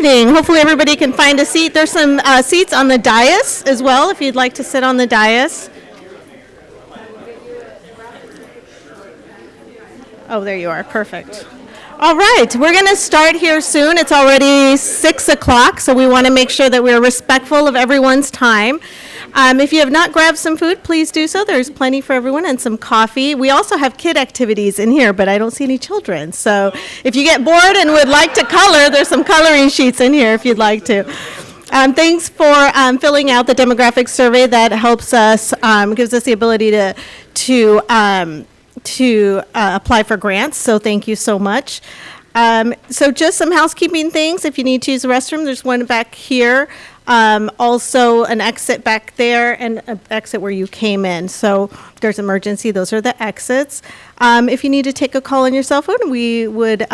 evening. Hopefully everybody can find a seat. There's some seats on the dais as well if you'd like to sit on the dais. Oh, there you are. Perfect. All right, we're going to start here soon. It's already 6 o'clock, so we want to make sure that we're respectful of everyone's time. If you have not grabbed some food, please do so. There's plenty for everyone and some coffee. We also have kid activities in here, but I don't see any children. So if you get bored and would like to color, there's some coloring sheets in here if you'd like to. Thanks for filling out the demographic survey. That helps us, gives us the ability to apply for grants, so thank you so much. So just some housekeeping things. If you need to use the restroom, there's one back here. Also an exit back there and an exit where you came in. So if there's emergency, those are the exits. If you need to take a call on your cell phone, we would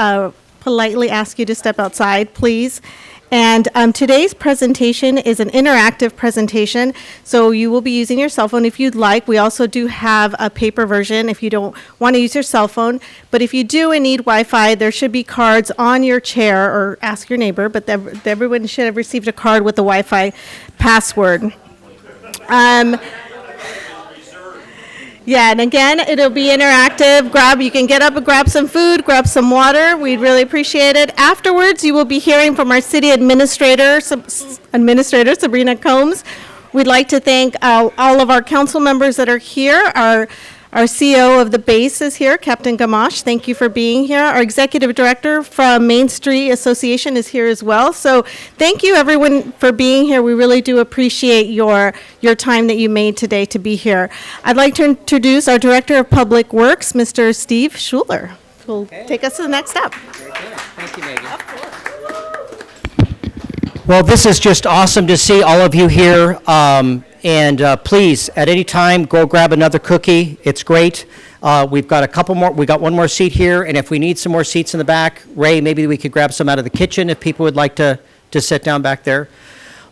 politely ask you to step outside, please. And today's presentation is an interactive presentation, so you will be using your cell phone if you'd like. We also do have a paper version if you don't want to use your cell phone. But if you do and need Wi-Fi, there should be cards on your chair, or ask your neighbor, but everyone should have received a card with the Wi-Fi password. Yeah, and again, it'll be interactive. You can get up and grab some food, grab some water. We'd really appreciate it. Afterwards, you will be hearing from our city administrator, Sabrina Combs. We'd like to thank all of our council members that are here. Our CEO of the base is here, Captain Gamache. Thank you for being here. Our executive director from Main Street Association is here as well. So thank you, everyone, for being here. We really do appreciate your time that you made today to be here. I'd like to introduce our Director of Public Works, Mr. Steve Schuler, who will take us to the next step. Very good. Thank you, Megan. Well, this is just awesome to see all of you here. And please, at any time, go grab another cookie. It's great. We've got a couple more. We got one more seat here, and if we need some more seats in the back, Ray, maybe we could grab some out of the kitchen if people would like to sit down back there.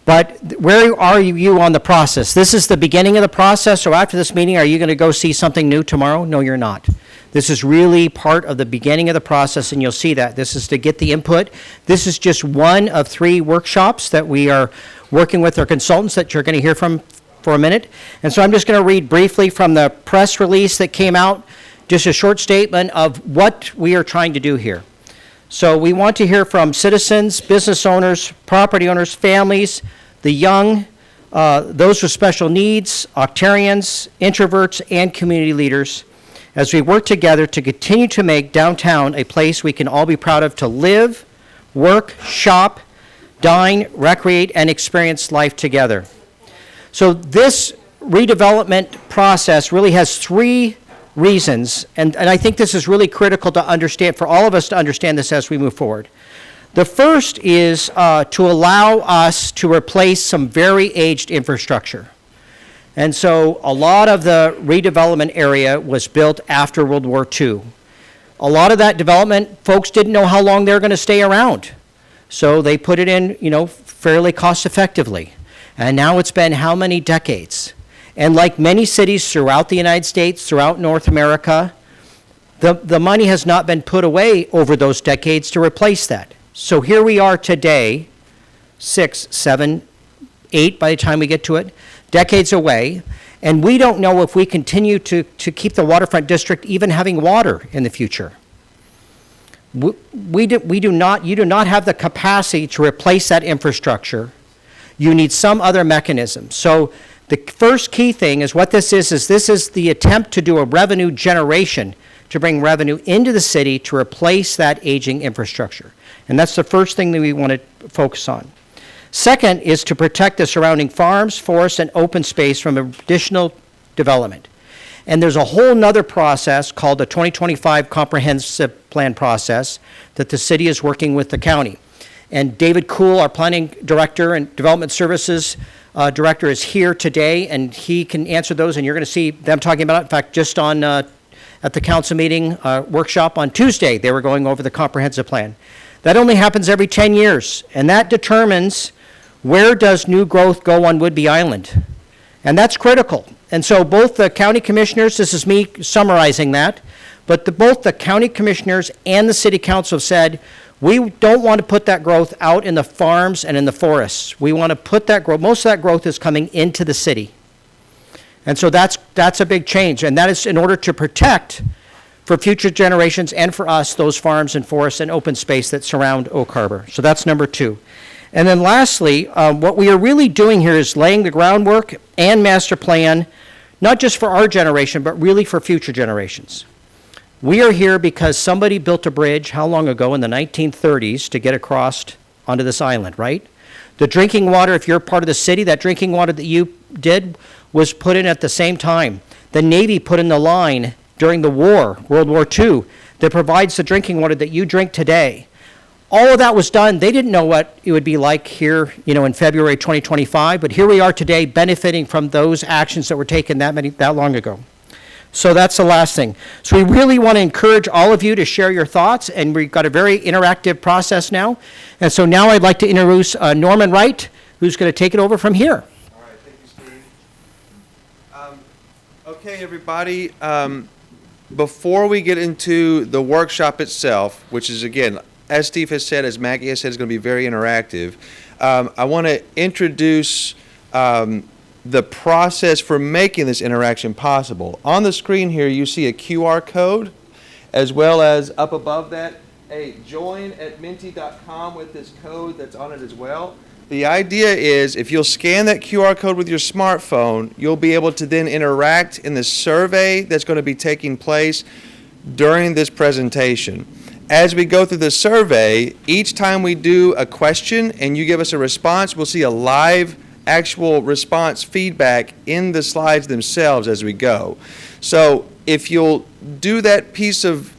But where are you on the process? This is the beginning of the process, so after this meeting, are you going to go see something new tomorrow? No, you're not. This is really part of the beginning of the process, and you'll see that. This is to get the input. This is just one of 3 workshops that we are working with our consultants that you're going to hear from for a minute. And so I'm just going to read briefly from the press release that came out, just a short statement of what we are trying to do here. So we want to hear from citizens, business owners, property owners, families, the young, those with special needs, Octarians, introverts, and community leaders, as we work together to continue to make downtown a place we can all be proud of to live, work, shop, dine, recreate, and experience life together. So this redevelopment process really has 3 reasons, and I think this is really critical to understand, for all of us to understand this as we move forward. The first is to allow us to replace some very aged infrastructure. And so a lot of the redevelopment area was built after World War II. A lot of that development, folks didn't know how long they were going to stay around. So they put it in, fairly cost effectively. And now it's been how many decades? And like many cities throughout the United States, throughout North America, the money has not been put away over those decades to replace that. So here we are today, 6, 7, 8 by the time we get to it, decades away, and we don't know if we continue to keep the Waterfront District even having water in the future. You do not have the capacity to replace that infrastructure. You need some other mechanism. So the first key thing is what this is this is the attempt to do a revenue generation to bring revenue into the city to replace that aging infrastructure. And that's the first thing that we want to focus on. Second is to protect the surrounding farms, forests, and open space from additional development. And there's a whole nother process called the 2025 Comprehensive Plan process that the city is working with the county. And David Kuhl, our planning director and development services director, is here today, and he can answer those, and you're going to see them talking about it. In fact, just on at the council meeting workshop on Tuesday, they were going over the comprehensive plan. That only happens every 10 years, and that determines where does new growth go on Whidbey Island. And that's critical. And so both the county commissioners, this is me summarizing that, but both the county commissioners and the city council have said, We don't want to put that growth out in the farms and in the forests. We want to put that growth, most of that growth is coming into the city. And so that's a big change, and that is in order to protect for future generations and for us those farms and forests and open space that surround Oak Harbor. So that's number 2. And then lastly, what we are really doing here is laying the groundwork and master plan, not just for our generation, but really for future generations. We are here because somebody built a bridge, how long ago, in the 1930s, to get across onto this island, right? The drinking water, if you're part of the city, that drinking water that you did was put in at the same time. The Navy put in the line during the war, World War II, that provides the drinking water that you drink today. All of that was done. They didn't know what it would be like here, in February 2025, but here we are today benefiting from those actions that were taken that long ago. So that's the last thing. So we really want to encourage all of you to share your thoughts, and we've got a very interactive process now. And so now I'd like to introduce Norman Wright, who's going to take it over from here. All right, thank you, Steve. Okay, everybody, before we get into the workshop itself, which is, again, as Steve has said, as Maggie has said, is going to be very interactive, I want to introduce the process for making this interaction possible. On the screen here, you see a QR code, as well as up above that, a join@minty.com with this code that's on it as well. The idea is if you'll scan that QR code with your smartphone, you'll be able to then interact in the survey that's going to be taking place during this presentation. As we go through the survey, each time we do a question and you give us a response, we'll see a live actual response feedback in the slides themselves as we go. So if you'll do that piece of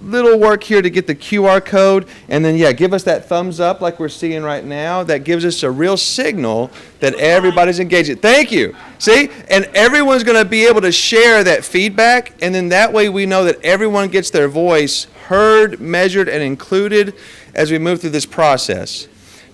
little work here to get the QR code, and then, give us that thumbs up like we're seeing right now. That gives us a real signal that everybody's engaged. Thank you. See? And everyone's going to be able to share that feedback, and then that way we know that everyone gets their voice heard, measured, and included as we move through this process.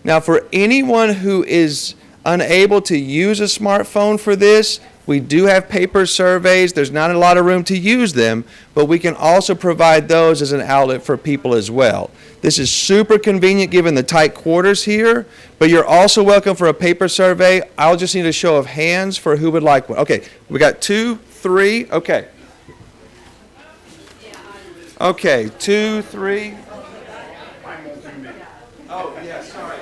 Now, for anyone who is unable to use a smartphone for this, we do have paper surveys. There's not a lot of room to use them, but we can also provide those as an outlet for people as well. This is super convenient given the tight quarters here, but you're also welcome for a paper survey. I'll just need a show of hands for who would like one. Okay, we got 2, 3, okay. Okay, 2, 3. Oh, yeah, sorry.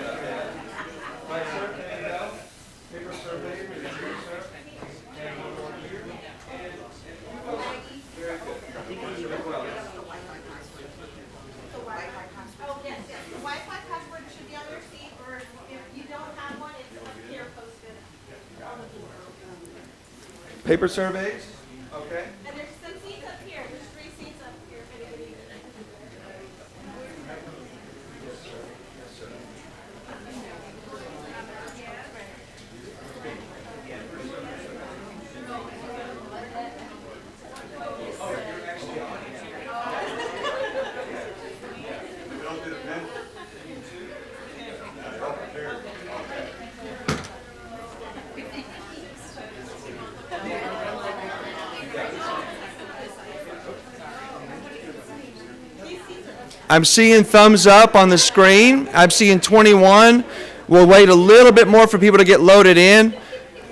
Paper surveys? Okay. And there's some seats up here. There's 3 seats up here if anybody. I'm seeing thumbs up on the screen. I'm seeing 21. We'll wait a little bit more for people to get loaded in.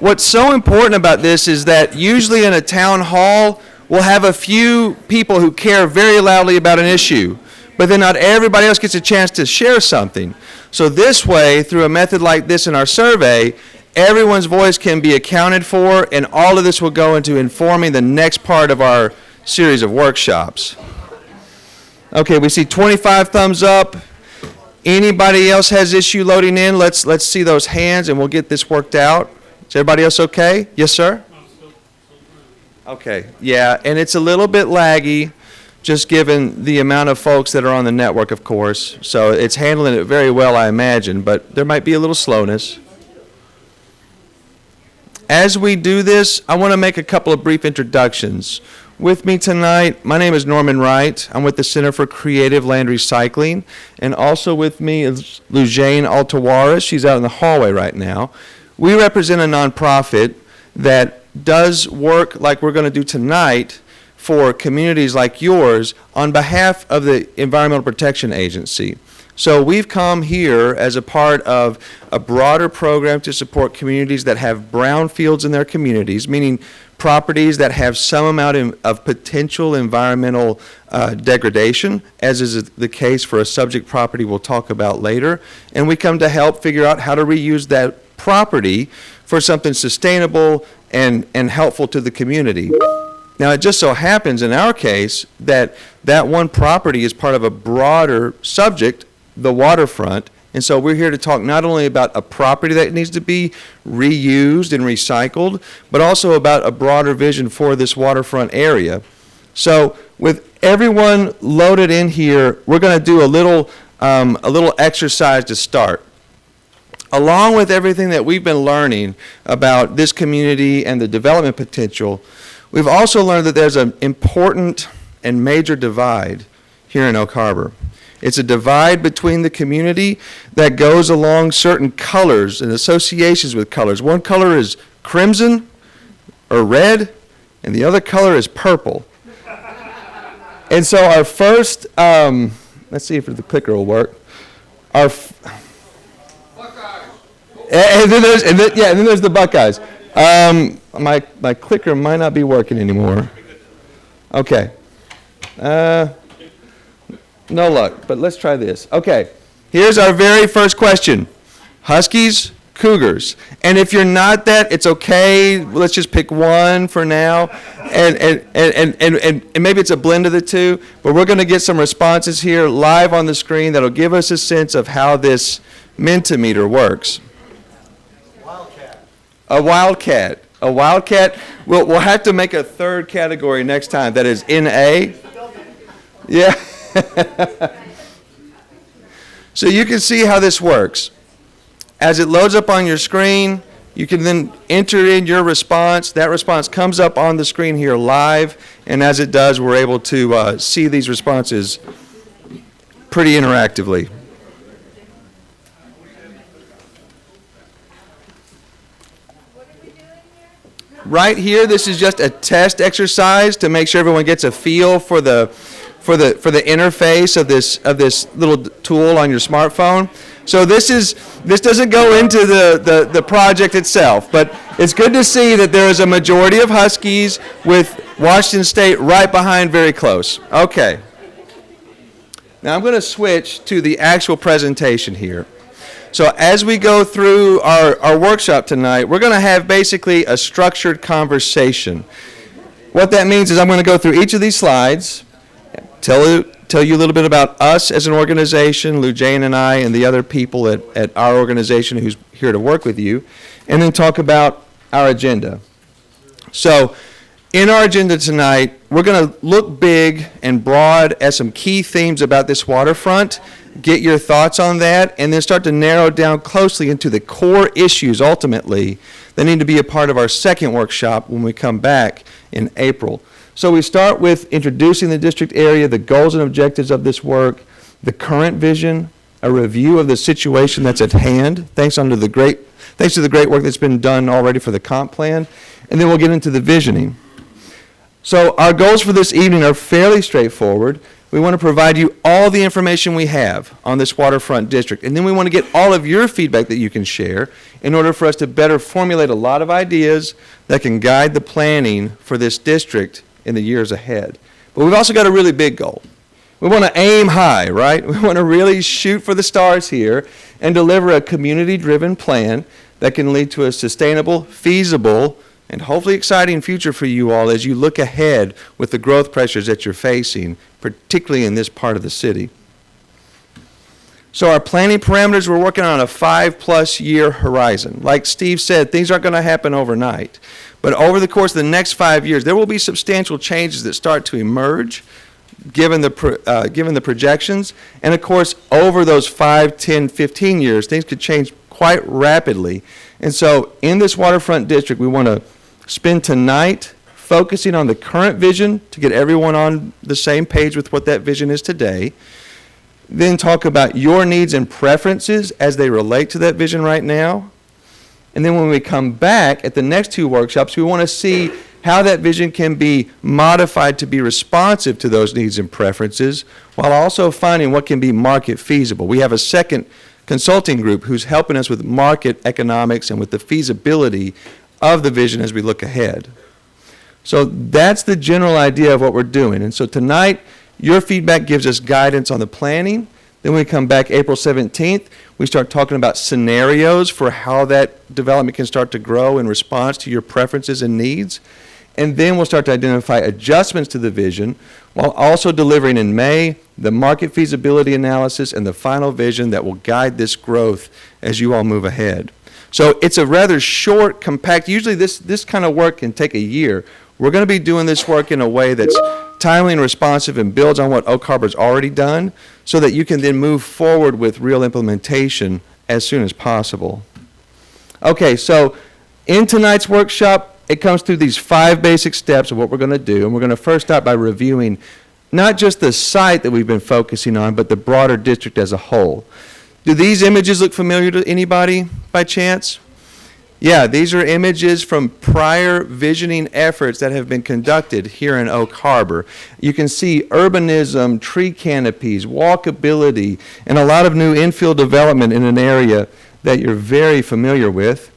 What's so important about this is that usually in a town hall, we'll have a few people who care very loudly about an issue, but then not everybody else gets a chance to share something. So this way, through a method like this in our survey, everyone's voice can be accounted for, and all of this will go into informing the next part of our series of workshops. Okay, we see 25 thumbs up. Anybody else has issue loading in? Let's see those hands, and we'll get this worked out. Is everybody else okay? Yes, sir? Okay, yeah, and it's a little bit laggy, just given the amount of folks that are on the network, of course. So it's handling it very well, I imagine, but there might be a little slowness. As we do this, I want to make a couple of brief introductions. With me tonight, my name is Norman Wright. I'm with the Center for Creative Land Recycling, and also with me is Lujane Altawaras. She's out in the hallway right now. We represent a nonprofit that does work like we're going to do tonight for communities like yours on behalf of the Environmental Protection Agency. So we've come here as a part of a broader program to support communities that have brownfields in their communities, meaning properties that have some amount of potential environmental degradation, as is the case for a subject property we'll talk about later. And we come to help figure out how to reuse that property for something sustainable and helpful to the community. Now, it just so happens in our case that that one property is part of a broader subject, the waterfront. And so we're here to talk not only about a property that needs to be reused and recycled, but also about a broader vision for this waterfront area. So with everyone loaded in here, we're going to do a little exercise to start. Along with everything that we've been learning about this community and the development potential, we've also learned that there's an important and major divide here in Oak Harbor. It's a divide between the community that goes along certain colors and associations with colors. One color is crimson or red, and the other color is purple. And so our first, let's see if the clicker will work. And then there's the Buckeyes. My clicker might not be working anymore. Okay. No luck, but let's try this. Okay, here's our very first question. Huskies, Cougars. And if you're not that, it's okay. Let's just pick one for now. And maybe it's a blend of the two, but we're going to get some responses here live on the screen that'll give us a sense of how this Mentimeter works. A wildcat. A wildcat. We'll have to make a third category next time. That is NA. Yeah. So you can see how this works. As it loads up on your screen, you can then enter in your response. That response comes up on the screen here live, and as it does, we're able to see these responses pretty interactively. Right here, this is just a test exercise to make sure everyone gets a feel for the interface of this little tool on your smartphone. So this doesn't go into the project itself, but it's good to see that there is a majority of Huskies with Washington State right behind, very close. Okay. Now I'm going to switch to the actual presentation here. So as we go through our workshop tonight, we're going to have basically a structured conversation. What that means is I'm going to go through each of these slides, tell you a little bit about us as an organization, Lou Jane and I and the other people at our organization who's here to work with you, and then talk about our agenda. So in our agenda tonight, we're going to look big and broad at some key themes about this waterfront, get your thoughts on that, and then start to narrow down closely into the core issues ultimately that need to be a part of our second workshop when we come back in April. So we start with introducing the district area, the goals and objectives of this work, the current vision, a review of the situation that's at hand, thanks to the great work that's been done already for the comp plan, and then we'll get into the visioning. So our goals for this evening are fairly straightforward. We want to provide you all the information we have on this waterfront district, and then we want to get all of your feedback that you can share in order for us to better formulate a lot of ideas that can guide the planning for this district in the years ahead. But we've also got a really big goal. We want to aim high, right? We want to really shoot for the stars here and deliver a community-driven plan that can lead to a sustainable, feasible, and hopefully exciting future for you all as you look ahead with the growth pressures that you're facing, particularly in this part of the city. So our planning parameters, we're working on a 5+ year horizon. Like Steve said, things aren't going to happen overnight. But over the course of the next 5 years, there will be substantial changes that start to emerge, given the projections. And of course, over those 5, 10, 15 years, things could change quite rapidly. And so in this waterfront district, we want to spend tonight focusing on the current vision to get everyone on the same page with what that vision is today. Then talk about your needs and preferences as they relate to that vision right now. And then when we come back at the next two workshops, we want to see how that vision can be modified to be responsive to those needs and preferences, while also finding what can be market feasible. We have a second consulting group who's helping us with market economics and with the feasibility of the vision as we look ahead. So that's the general idea of what we're doing. And so tonight, your feedback gives us guidance on the planning. Then we come back April 17th, we start talking about scenarios for how that development can start to grow in response to your preferences and needs. And then we'll start to identify adjustments to the vision while also delivering in May the market feasibility analysis and the final vision that will guide this growth as you all move ahead. So it's a rather short, compact, usually this kind of work can take a year. We're going to be doing this work in a way that's timely and responsive and builds on what Oak Harbor's already done so that you can then move forward with real implementation as soon as possible. Okay, so in tonight's workshop, it comes through these 5 basic steps of what we're going to do, and we're going to first start by reviewing not just the site that we've been focusing on, but the broader district as a whole. Do these images look familiar to anybody by chance? Yeah, these are images from prior visioning efforts that have been conducted here in Oak Harbor. You can see urbanism, tree canopies, walkability, and a lot of new infill development in an area that you're very familiar with.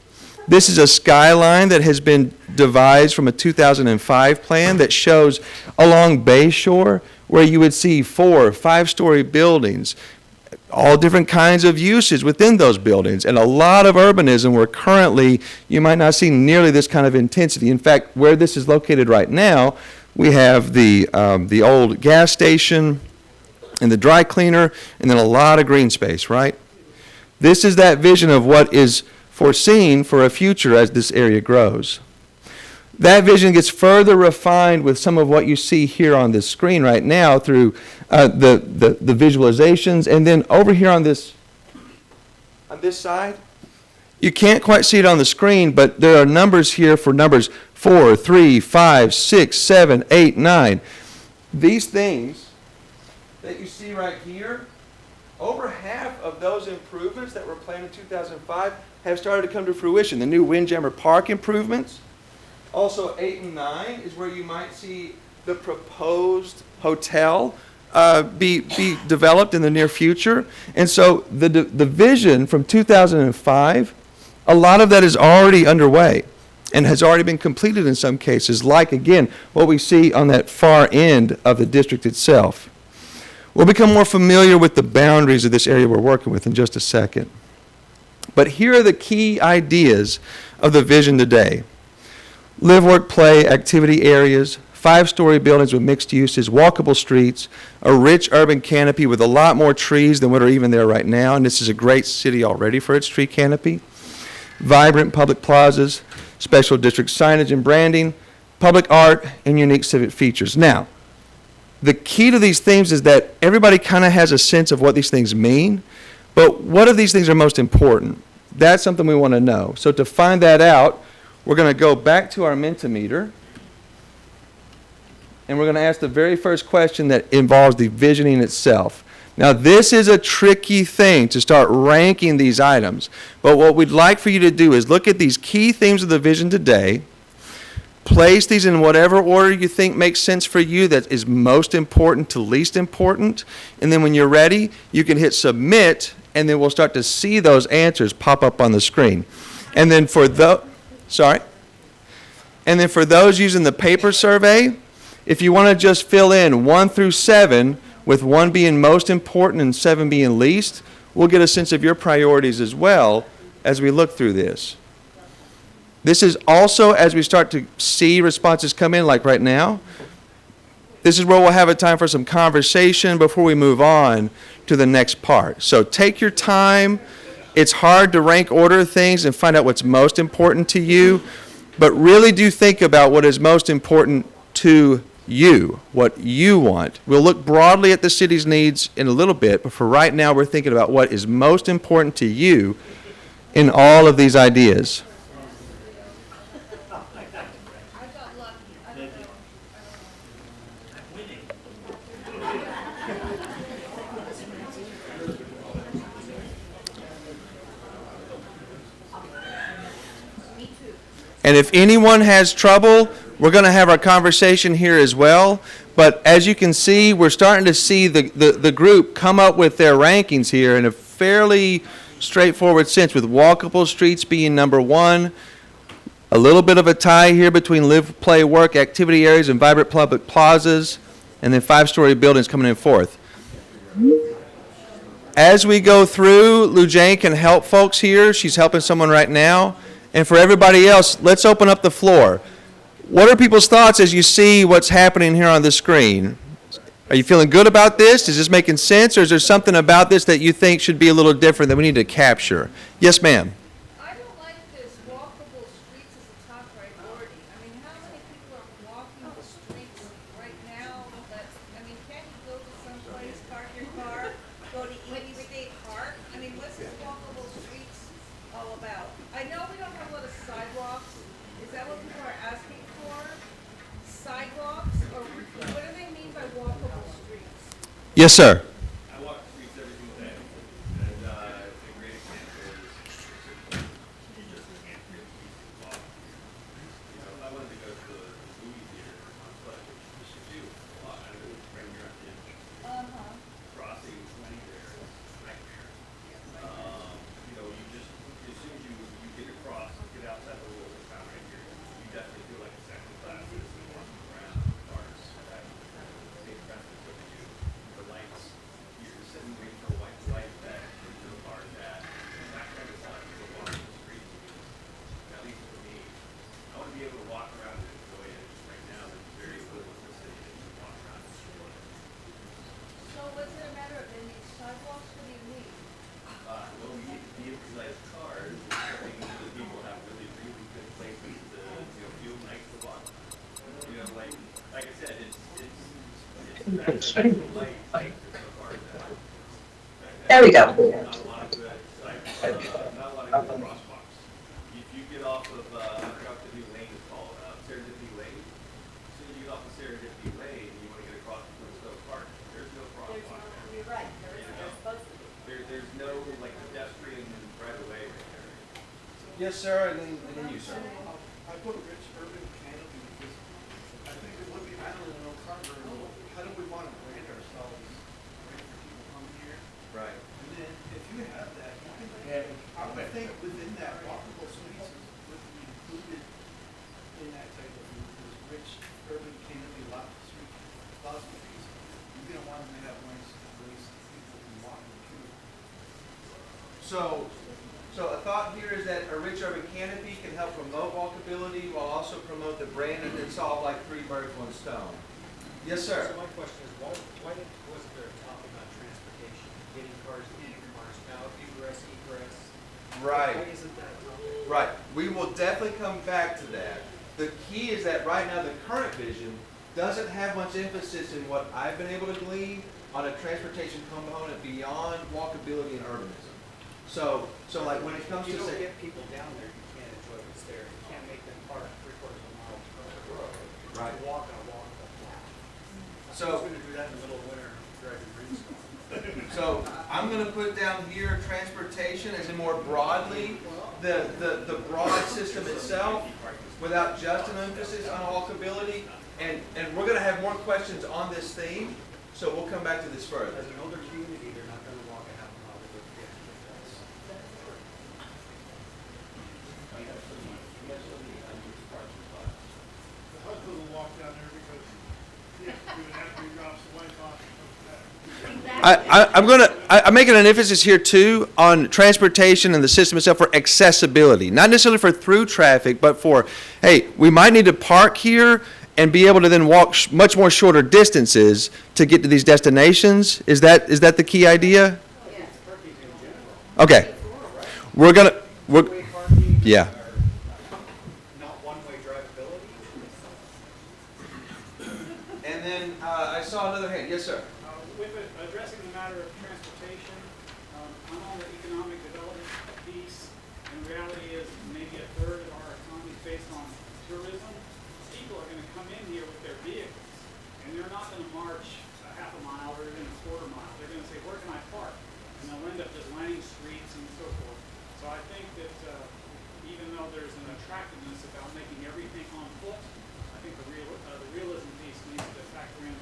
This is a skyline that has been devised from a 2005 plan that shows along Bayshore where you would see 4- or 5-story buildings, all different kinds of uses within those buildings, and a lot of urbanism where currently you might not see nearly this kind of intensity. In fact, where this is located right now, we have the old gas station and the dry cleaner, and then a lot of green space, right? This is that vision of what is foreseen for a future as this area grows. That vision gets further refined with some of what you see here on this screen right now through the visualizations, and then over here on this side, you can't quite see it on the screen, but there are numbers here for numbers 4, 3, 5, 6, 7, 8, 9. These things that you see right here, over half of those improvements that were planned in 2005 have started to come to fruition. The new Windjammer Park improvements. Also, 8 and 9 is where you might see the proposed hotel be developed in the near future. And so the vision from 2005, a lot of that is already underway and has already been completed in some cases, like, again, what we see on that far end of the district itself. We'll become more familiar with the boundaries of this area we're working with in just a second. But here are the key ideas of the vision today. Live, work, play, activity areas, 5-story buildings with mixed uses, walkable streets, a rich urban canopy with a lot more trees than what are even there right now, and this is a great city already for its tree canopy. Vibrant public plazas, special district signage and branding, public art, and unique civic features. Now, the key to these themes is that everybody kind of has a sense of what these things mean, but what of these things are most important? That's something we want to know. So to find that out, we're going to go back to our Mentimeter, and we're going to ask the very first question that involves the visioning itself. Now, this is a tricky thing to start ranking these items, but what we'd like for you to do is look at these key themes of the vision today, place these in whatever order you think makes sense for you that is most important to least important, and then when you're ready, you can hit submit, and then we'll start to see those answers pop up on the screen. And then for those using the paper survey, if you want to just fill in 1 through 7, with 1 being most important and 7 being least, we'll get a sense of your priorities as well as we look through this. This is also, as we start to see responses come in, like right now, this is where we'll have a time for some conversation before we move on to the next part. So take your time. It's hard to rank order things and find out what's most important to you, but really do think about what is most important to you, what you want. We'll look broadly at the city's needs in a little bit, but for right now, we're thinking about what is most important to you in all of these ideas. And if anyone has trouble We're going to have our conversation here as well. But as you can see, we're starting to see the group come up with their rankings here in a fairly straightforward sense, with walkable streets being number one. A little bit of a tie here between live, play, work, activity areas, and vibrant public plazas, and then 5-story buildings coming in fourth. As we go through, Lou Jane can help folks here. She's helping someone right now. And for everybody else, let's open up the floor. What are people's thoughts as you see what's happening here on the screen? Are you feeling good about this? Is this making sense? Or is there something about this that you think should be a little different that we need to capture? Yes, ma'am. I don't like this walkable streets as a top priority. I mean, how many people are walking the streets right now that, I mean, can't you go to some place, park your car, go to Ely State Park? I mean, what's this walkable streets all about? I know we don't have a lot of sidewalks. Is that what people are asking for? Sidewalks, or what do they mean by walkable streets? Yes, sir. I walk the streets every single day, and a great example is you just can't really easily walk. You know, if I wanted to go to the movie theater on foot, which you do a lot, I live right here on the edge. Crossing 20 there is a nightmare. You know, you just, as soon as you get across, get outside the little town right here, you definitely feel like a second class citizen walking around cars. State traffic, what they do, the lights, you're just sitting waiting for a white light that into the bar that, that kind of stuff, people walking the streets. At least for me, I want to be able to walk around and enjoy it. Right now, there's very little in the city that you can walk around and enjoy. So was it a matter of they need sidewalks? What do you need? Well, we need vehicle-sized cars, making sure that people have really, really good places to, feel nice to walk. You know, like I said, it's that light, it's so hard that. There we go. Not a lot of good, not a lot of good crosswalks. If you get off of, I forgot what the new lane is called, Serendipity Lane. As soon as you get off of Serendipity Lane, and you want to get across to Stowe Park, there's no crosswalk there. You're right, there's supposed to be. There's no, like, pedestrian right away right there. Yes, sir, and then you, sir. I put a rich urban canopy because I think it would be, I don't know, Carver, how do we want to brand ourselves, right, for people coming here? Right. And then if you have that, you can, I would think within that walkable spaces would be included in that type of thing, this rich urban canopy lot street philosophies. You're gonna want them to have nice ways people can walk through. So a thought here is that a rich urban canopy can help promote walkability while also promote the brand and solve like 3 birds, 1 stone. Yes, sir. So my question is, wasn't there a topic on transportation, getting cars in, cars out, egress, egress? Right. Why isn't that a topic? Right. We will definitely come back to that. The key is that right now the current vision doesn't have much emphasis in what I've been able to glean on a transportation component beyond walkability and urbanism. So like when it comes You to don't say, get people down there, you can't enjoy what's there. You can't make them park 3/4 of a mile from the road. Right. Walk on a walkable path. So- Who's gonna do that in the middle of winter, driving rainstorm? so I'm going to put down here transportation as in more broadly the broad system itself without just an emphasis on walkability. And we're going to have more questions on this theme, so we'll come back to this further. As an older community, they're not gonna walk a half a mile to go to the extra The husband will walk down there because he has to do it after he drops the wife off and comes back. I'm making an emphasis here too on transportation and the system itself for accessibility, not necessarily for through traffic, but for, hey, we might need to park here and be able to then walk much more shorter distances to get to these destinations. Is that the key idea? Okay. We're Two-way parking. yeah. Not one-way drivability. And then I saw another hand. Yes, sir. With addressing the matter of transportation, I'm on the economic development piece, and the reality is maybe a third of our economy is based on tourism. People are gonna come in here with their vehicles, and they're not gonna march a half a mile or even a quarter mile. They're gonna say, where can I park? And they'll end up just lining streets and so forth. So I think that even though there's an attractiveness about making everything on foot, I think the realism piece needs to factor in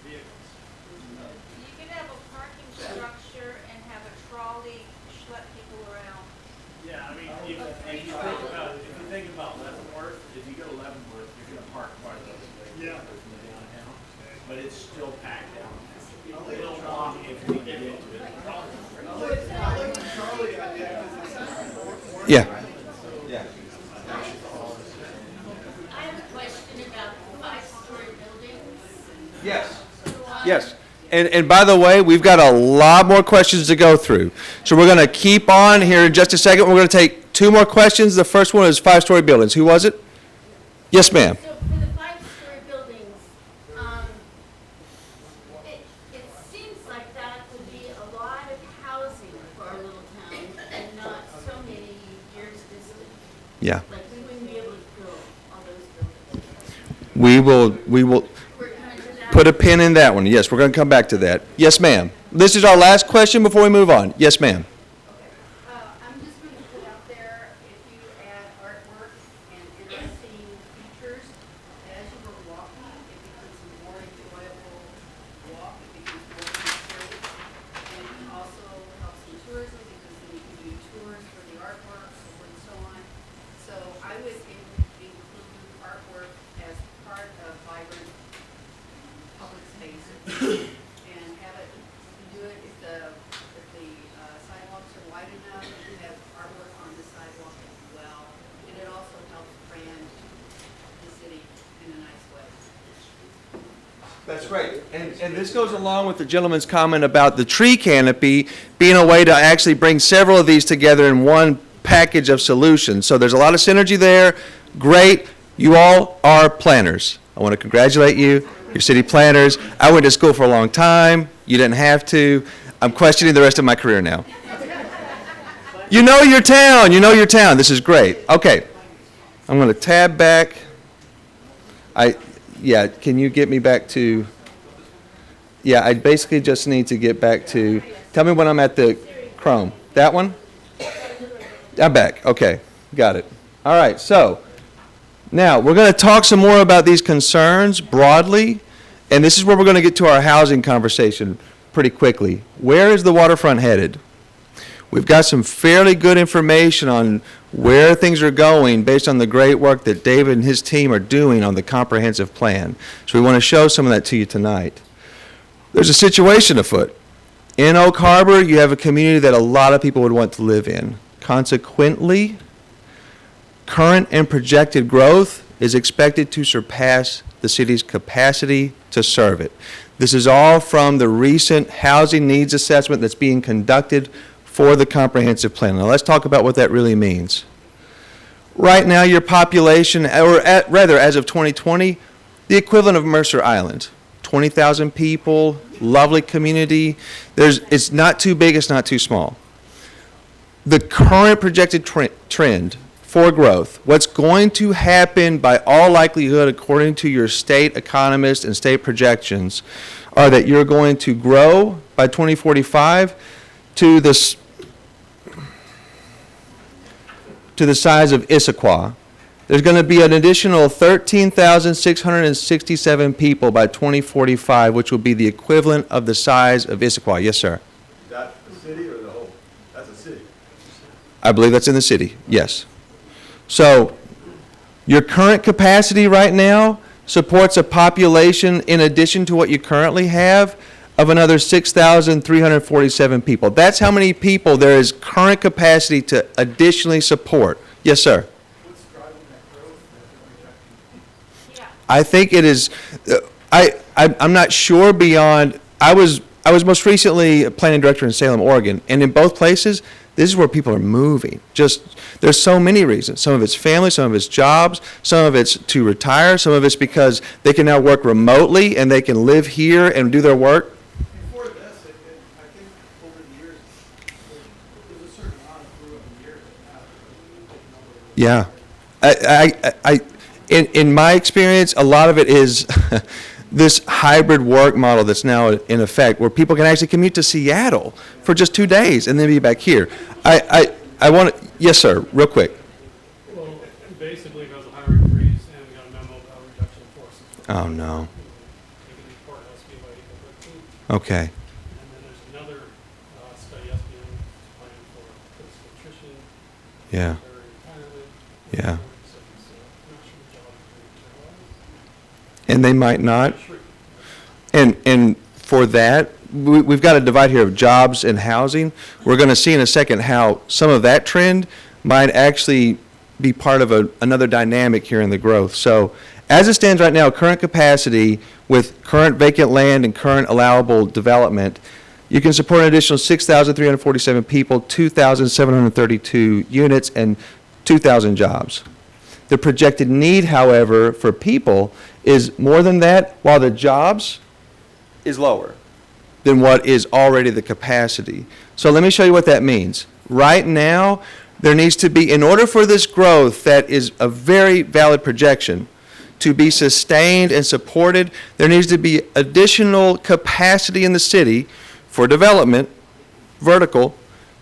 vehicles. You can have a parking structure and have a trolley schlep people around. Yeah, I mean, if you think about Leavenworth, if you go to Leavenworth, you're gonna park quite a little bit. Yeah. From the downtown, but it's still packed down. It'll walk if we get into it. Yeah. I have a question about the 5-story buildings. Yes. Yes. And by the way, we've got a lot more questions to go through. So we're going to keep on here in just a second. We're going to take 2 more questions. The first one is 5-story buildings. Who was it? Yes, ma'am. So for the 5-story buildings, it seems like that would be a lot of housing for our little town and not so many years distant. Yeah. Like, we wouldn't be able to build all those buildings. We will We're kind of that. put a pin in that one. Yes, we're going to come back to that. Yes, ma'am. This is our last question before we move on. Yes, ma'am. I'm just going to put out there, if you add artwork and interesting features, as you were walking, it becomes a more enjoyable walk, it becomes more safe, and it also helps in tourism, because then you can do tours for the artwork, and so on. So I would include artwork as part of vibrant public spaces, and have it, do it if the sidewalks are wide enough, you have artwork on the sidewalk as well, and it also helps brand the city in a nice way. That's great. And this goes along with the gentleman's comment about the tree canopy being a way to actually bring several of these together in one package of solutions. So there's a lot of synergy there. Great. You all are planners. I want to congratulate you. You're city planners. I went to school for a long time. You didn't have to. I'm questioning the rest of my career now. You know your town. You know your town. This is great. Okay. I'm going to tab back. Yeah, can you get me back to, yeah, I basically just need to get back to, tell me when I'm at the Chrome. That one? I'm back. Okay, got it. All right, so now we're going to talk some more about these concerns broadly, and this is where we're going to get to our housing conversation pretty quickly. Where is the waterfront headed? We've got some fairly good information on where things are going based on the great work that David and his team are doing on the comprehensive plan. So we want to show some of that to you tonight. There's a situation afoot. In Oak Harbor, you have a community that a lot of people would want to live in. Consequently, current and projected growth is expected to surpass the city's capacity to serve it. This is all from the recent housing needs assessment that's being conducted for the comprehensive plan. Now let's talk about what that really means. Right now, your population, or rather as of 2020, the equivalent of Mercer Island, 20,000 people, lovely community. It's not too big, it's not too small. The current projected trend for growth, what's going to happen by all likelihood according to your state economists and state projections, are that you're going to grow by 2045 to the size of Issaquah. There's going to be an additional 13,667 people by 2045, which will be the equivalent of the size of Issaquah. Yes, sir. Is that the city or the whole? That's a city. I believe that's in the city, yes. So your current capacity right now supports a population, in addition to what you currently have, of another 6,347 people. That's how many people there is current capacity to additionally support. Yes, sir. What's driving that growth that they're projecting? Yeah. I think it is, I'm not sure beyond, I was most recently a planning director in Salem, Oregon, and in both places, this is where people are moving. Just, there's so many reasons. Some of it's family, some of it's jobs, some of it's to retire, some of it's because they can now work remotely and they can live here and do their work. Before this, I think over the years, there's a certain amount of growth in the years that have Yeah. In my experience, a lot of it is this hybrid work model that's now in effect, where people can actually commute to Seattle for just 2 days and then be back here. I want to, yes, sir, real quick. Well, basically, there was a hiring freeze, and we got a memo about reduction Oh, no. Making the courthouse be by April 13th. Okay. And then there's another study SBM plan for physical nutrition, Yeah. military retirement. Yeah. So he's not sure the job is going to materialize. And they might not. Sure. And for that, we've got a divide here of jobs and housing. We're going to see in a second how some of that trend might actually be part of another dynamic here in the growth. So as it stands right now, current capacity with current vacant land and current allowable development, you can support an additional 6,347 people, 2,732 units, and 2,000 jobs. The projected need, however, for people is more than that, while the jobs is lower than what is already the capacity. So let me show you what that means. Right now, there needs to be, in order for this growth that is a very valid projection to be sustained and supported, there needs to be additional capacity in the city for development, vertical,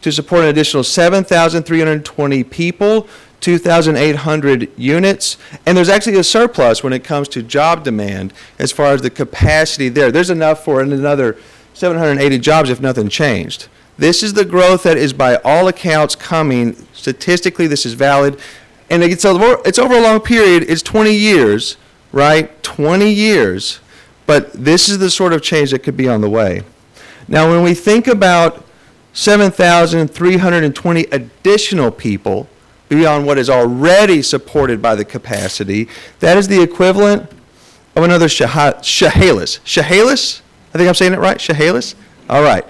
to support an additional 7,320 people, 2,800 units, and there's actually a surplus when it comes to job demand as far as the capacity there. There's enough for another 780 jobs if nothing changed. This is the growth that is by all accounts coming. Statistically, this is valid. And it's over a long period. It's 20 years, right? 20 years. But this is the sort of change that could be on the way. Now, when we think about 7,320 additional people beyond what is already supported by the capacity, that is the equivalent of another Chehalis. Chehalis? I think I'm saying it right? Chehalis? All right.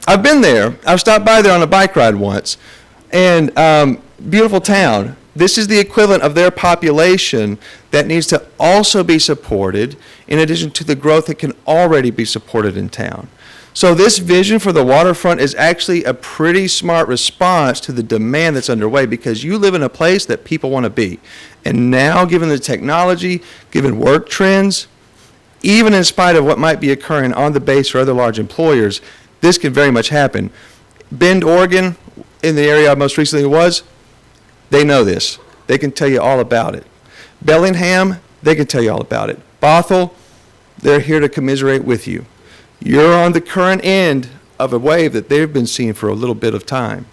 I've been there. I've stopped by there on a bike ride once. And beautiful town. This is the equivalent of their population that needs to also be supported in addition to the growth that can already be supported in town. So this vision for the waterfront is actually a pretty smart response to the demand that's underway, because you live in a place that people want to be. And now, given the technology, given work trends, even in spite of what might be occurring on the base or other large employers, this can very much happen. Bend, Oregon, in the area I most recently was, they know this. They can tell you all about it. Bellingham, they can tell you all about it. Bothell, they're here to commiserate with you. You're on the current end of a wave that they've been seeing for a little bit of time.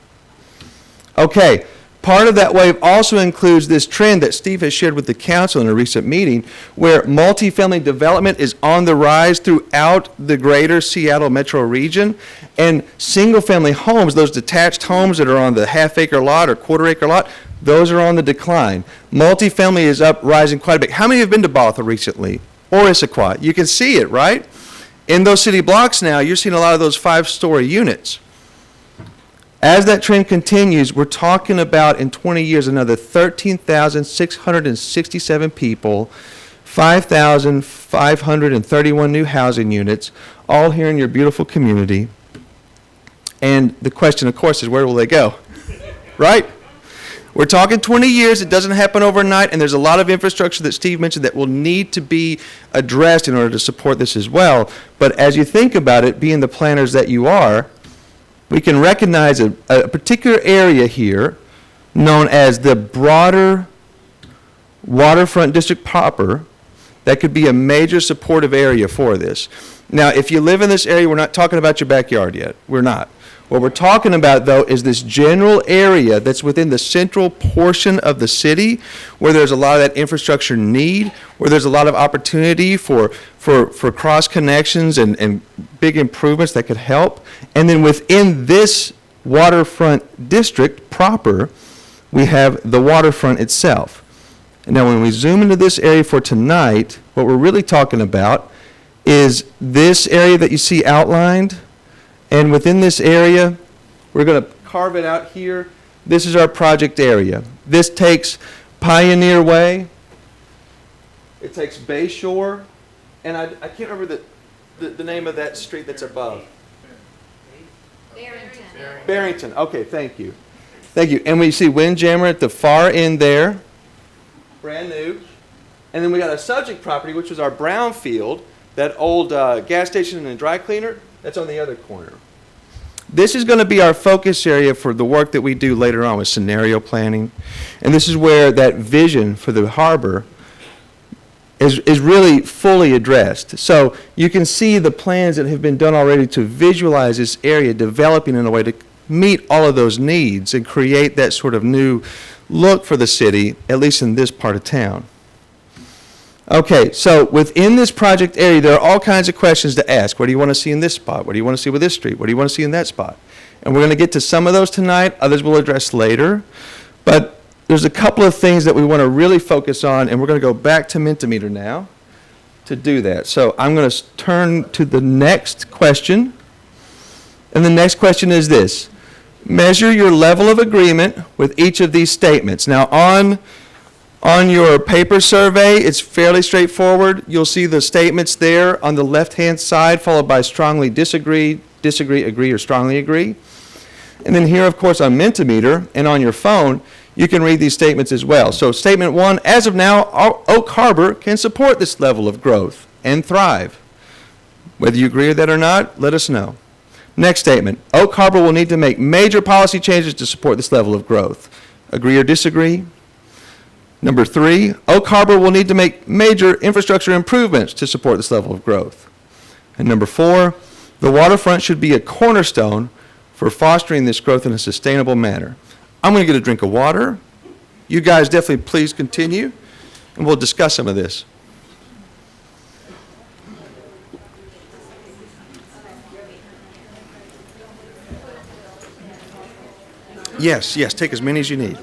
Okay, part of that wave also includes this trend that Steve has shared with the council in a recent meeting, where multifamily development is on the rise throughout the greater Seattle metro region, and single-family homes, those detached homes that are on the half-acre lot or quarter-acre lot, those are on the decline. Multifamily is up, rising quite a bit. How many have been to Bothell recently, or Issaquah? You can see it, right? In those city blocks now, you're seeing a lot of those 5-story units. As that trend continues, we're talking about in 20 years another 13,667 people, 5,531 new housing units, all here in your beautiful community. And the question, of course, is where will they go? Right? We're talking 20 years. It doesn't happen overnight, and there's a lot of infrastructure that Steve mentioned that will need to be addressed in order to support this as well. But as you think about it, being the planners that you are, we can recognize a particular area here known as the broader waterfront district proper that could be a major supportive area for this. Now, if you live in this area, we're not talking about your backyard yet. We're not. What we're talking about, though, is this general area that's within the central portion of the city where there's a lot of that infrastructure need, where there's a lot of opportunity for cross connections and big improvements that could help. And then within this waterfront district proper, we have the waterfront itself. Now, when we zoom into this area for tonight, what we're really talking about is this area that you see outlined. And within this area, we're going to carve it out here. This is our project area. This takes Pioneer Way. It takes Bayshore. And I can't remember the name of that street that's above. Barrington. Okay, thank you. Thank you. And we see Windjammer at the far end there. Brand new. And then we got a subject property, which was our brownfield, that old gas station and dry cleaner. That's on the other corner. This is going to be our focus area for the work that we do later on with scenario planning. And this is where that vision for the harbor is really fully addressed. So you can see the plans that have been done already to visualize this area developing in a way to meet all of those needs and create that sort of new look for the city, at least in this part of town. Okay, so within this project area, there are all kinds of questions to ask. What do you want to see in this spot? What do you want to see with this street? What do you want to see in that spot? And we're going to get to some of those tonight. Others we'll address later. But there's a couple of things that we want to really focus on, and we're going to go back to Mentimeter now to do that. So I'm going to turn to the next question. And the next question is this. Measure your level of agreement with each of these statements. Now, on your paper survey, it's fairly straightforward. You'll see the statements there on the left-hand side, followed by strongly disagree, disagree, agree, or strongly agree. And then here, of course, on Mentimeter and on your phone, you can read these statements as well. So statement 1, as of now, Oak Harbor can support this level of growth and thrive. Whether you agree with that or not, let us know. Next statement, Oak Harbor will need to make major policy changes to support this level of growth. Agree or disagree? Number 3, Oak Harbor will need to make major infrastructure improvements to support this level of growth. And number 4, the waterfront should be a cornerstone for fostering this growth in a sustainable manner. I'm going to get a drink of water. You guys definitely please continue, and we'll discuss some of this. Yes, take as many as you need.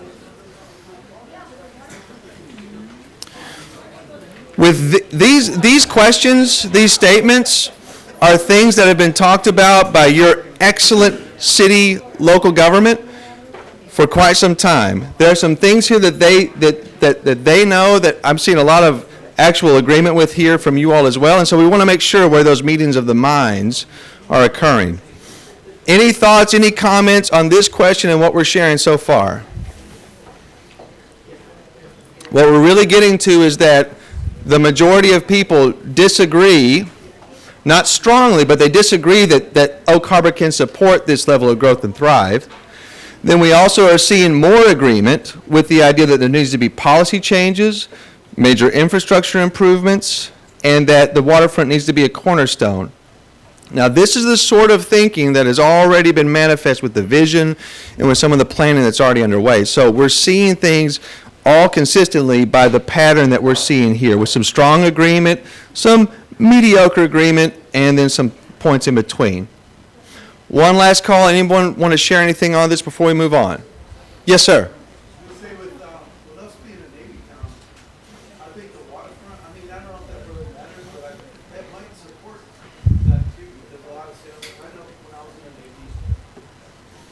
With these questions, these statements are things that have been talked about by your excellent city local government for quite some time. There are some things here that they know that I'm seeing a lot of actual agreement with here from you all as well, and so we want to make sure where those meetings of the minds are occurring. Any thoughts, any comments on this question and what we're sharing so far? What we're really getting to is that the majority of people disagree, not strongly, but they disagree that Oak Harbor can support this level of growth and thrive. Then we also are seeing more agreement with the idea that there needs to be policy changes, major infrastructure improvements, and that the waterfront needs to be a cornerstone. Now, this is the sort of thinking that has already been manifest with the vision and with some of the planning that's already underway. So we're seeing things all consistently by the pattern that we're seeing here, with some strong agreement, some mediocre agreement, and then some points in between. One last call. Anyone want to share anything on this before we move on? Yes, sir. I would say with us being a Navy town, I think the waterfront, I mean, I don't know if that really matters, but that might support that too. There's a lot of sales. I know when I was in the Navy,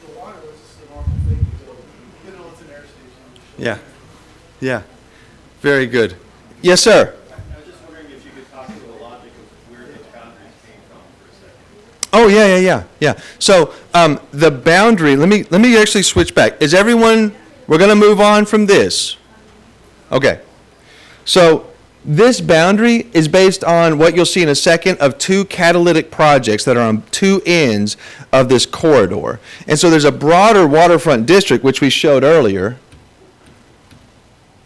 the water was just a normal thing to go. You know, it's an air station. Yeah. Very good. Yes, sir. I was just wondering if you could talk to the logic of where those boundaries came from for a second. Oh, yeah. So the boundary, let me actually switch back. Is everyone, we're going to move on from this. Okay. So this boundary is based on what you'll see in a second of two catalytic projects that are on two ends of this corridor. And so there's a broader waterfront district, which we showed earlier,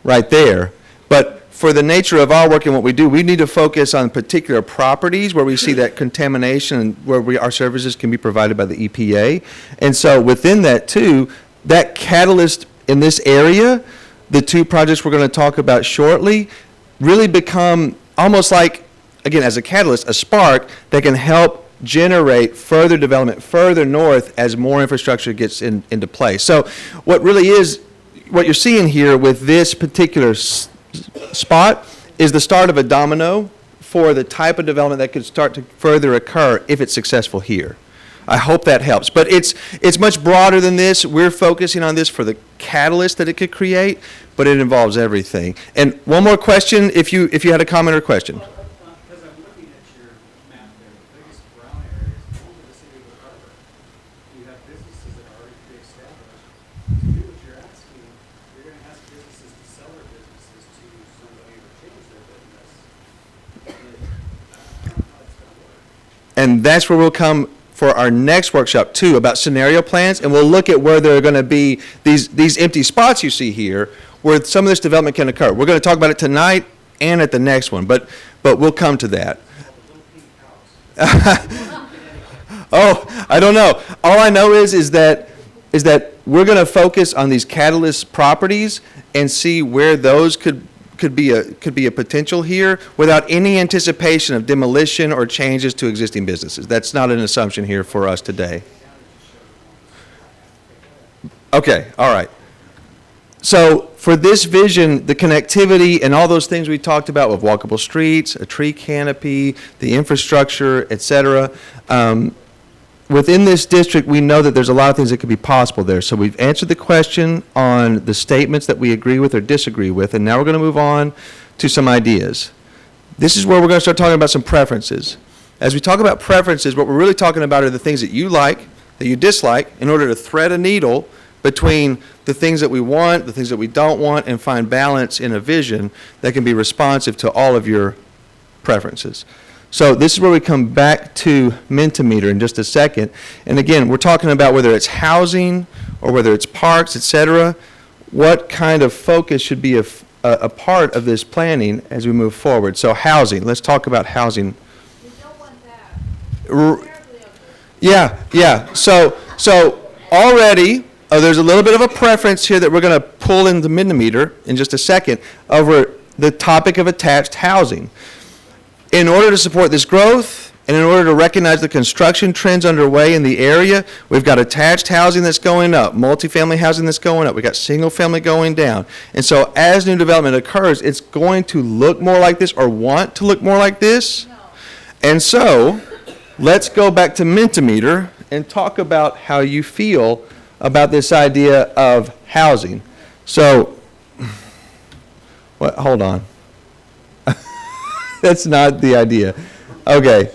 right there. But for the nature of our work and what we do, we need to focus on particular properties where we see that contamination and where our services can be provided by the EPA. And so within that too, that catalyst in this area, the two projects we're going to talk about shortly, really become almost like, again, as a catalyst, a spark that can help generate further development further north as more infrastructure gets into place. So what really is, what you're seeing here with this particular spot is the start of a domino for the type of development that could start to further occur if it's successful here. I hope that helps. But it's much broader than this. We're focusing on this for the catalyst that it could create, but it involves everything. And one more question, if you had a comment or question. Because I'm looking at your map there, the biggest brown area is home to the city of Oak Harbor. You have businesses that are already pre-established. To do what you're asking, you're going to ask businesses to sell their businesses to somebody or change their business. I don't know how it's going to work. And that's where we'll come for our next workshop too, about scenario plans, and we'll look at where there are going to be these empty spots you see here, where some of this development can occur. We're going to talk about it tonight and at the next one, but we'll come to that. Oh, I don't know. All I know is that we're going to focus on these catalyst properties and see where those could be a potential here without any anticipation of demolition or changes to existing businesses. That's not an assumption here for us today. Okay, all right. So for this vision, the connectivity and all those things we talked about with walkable streets, a tree canopy, the infrastructure, et cetera, within this district, we know that there's a lot of things that could be possible there. So we've answered the question on the statements that we agree with or disagree with, and now we're going to move on to some ideas. This is where we're going to start talking about some preferences. As we talk about preferences, what we're really talking about are the things that you like, that you dislike, in order to thread a needle between the things that we want, the things that we don't want, and find balance in a vision that can be responsive to all of your preferences. So this is where we come back to Mentimeter in just a second. And again, we're talking about whether it's housing or whether it's parks, et cetera, what kind of focus should be a part of this planning as we move forward. So housing, let's talk about housing. We don't want that. Terribly ugly. Yeah. So already, there's a little bit of a preference here that we're going to pull into Mentimeter in just a second over the topic of attached housing. In order to support this growth, and in order to recognize the construction trends underway in the area, we've got attached housing that's going up, multifamily housing that's going up, we've got single family going down. And so as new development occurs, it's going to look more like this or want to look more like this. No. And so let's go back to Mentimeter and talk about how you feel about this idea of housing. So, hold on. That's not the idea. Okay.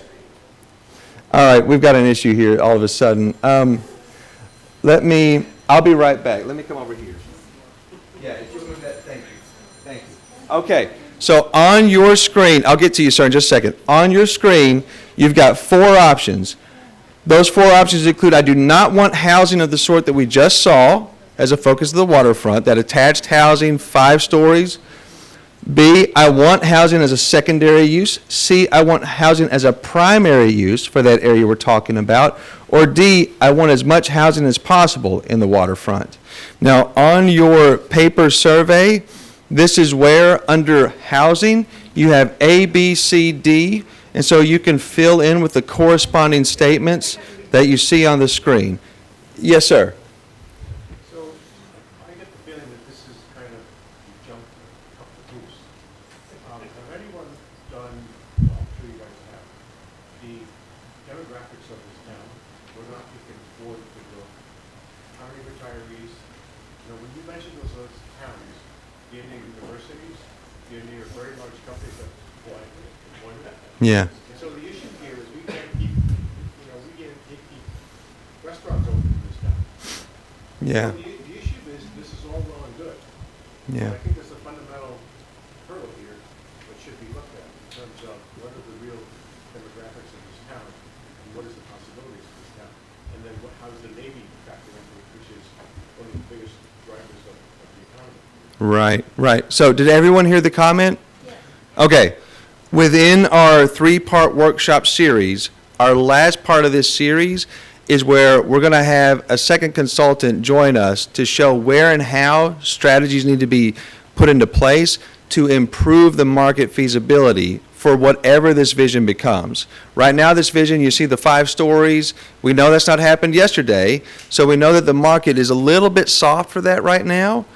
All right, we've got an issue here all of a sudden. I'll be right back. Let me come over here. Yeah, if you'll move that, thank you. Okay, so on your screen, I'll get to you, sir, in just a second. On your screen, you've got 4 options. Those 4 options include, I do not want housing of the sort that we just saw as a focus of the waterfront, that attached housing, 5 stories. B, I want housing as a secondary use. C, I want housing as a primary use for that area we're talking about. Or D, I want as much housing as possible in the waterfront. Now, on your paper survey, this is where under housing, you have A, B, C, D, and so you can fill in with the corresponding statements that you see on the screen. Yes, sir. So I get the feeling that this is kind of jump a couple hoops. Have anyone done, well, I'm sure you guys have, the demographics of this town, whether or not you can afford to grow? How many retirees? You know, when you mention those other towns, do you have any universities? Do you have any very large companies that apply employment? Yeah. And so the issue here is we can't keep, we can't keep restaurants open in this town. Yeah. So the issue is, this is all well and good. Yeah. I think there's a fundamental hurdle here that should be looked at in terms of what are the real demographics of this town and what is the possibilities of this town. And then how does the Navy factor into it, which is one of the biggest drivers of the economy. Right. So did everyone hear the comment? Yes. Okay. Within our 3-part workshop series, our last part of this series is where we're going to have a second consultant join us to show where and how strategies need to be put into place to improve the market feasibility for whatever this vision becomes. Right now, this vision, you see the 5 stories. We know that's not happened yesterday, so we know that the market is a little bit soft for that right now.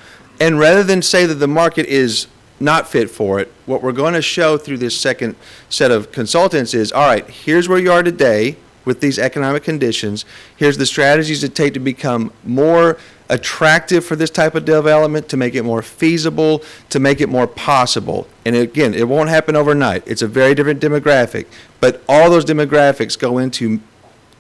And rather than say that the market is not fit for it, what we're going to show through this second set of consultants is, all right, here's where you are today with these economic conditions. Here's the strategies to take to become more attractive for this type of development, to make it more feasible, to make it more possible. And again, it won't happen overnight. It's a very different demographic, but all those demographics go into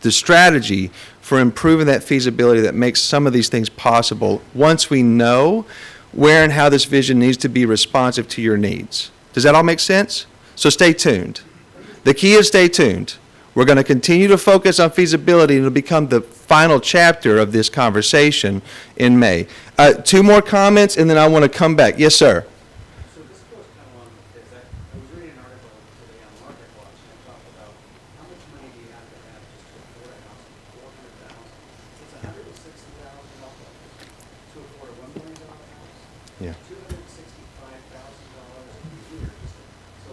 the strategy for improving that feasibility that makes some of these things possible once we know where and how this vision needs to be responsive to your needs. Does that all make sense? So stay tuned. The key is stay tuned. We're going to continue to focus on feasibility, and it'll become the final chapter of this conversation in May. 2 more comments, and then I want to come back. Yes, sir. So this goes kind of along with this. Yeah. $265,000 a year. So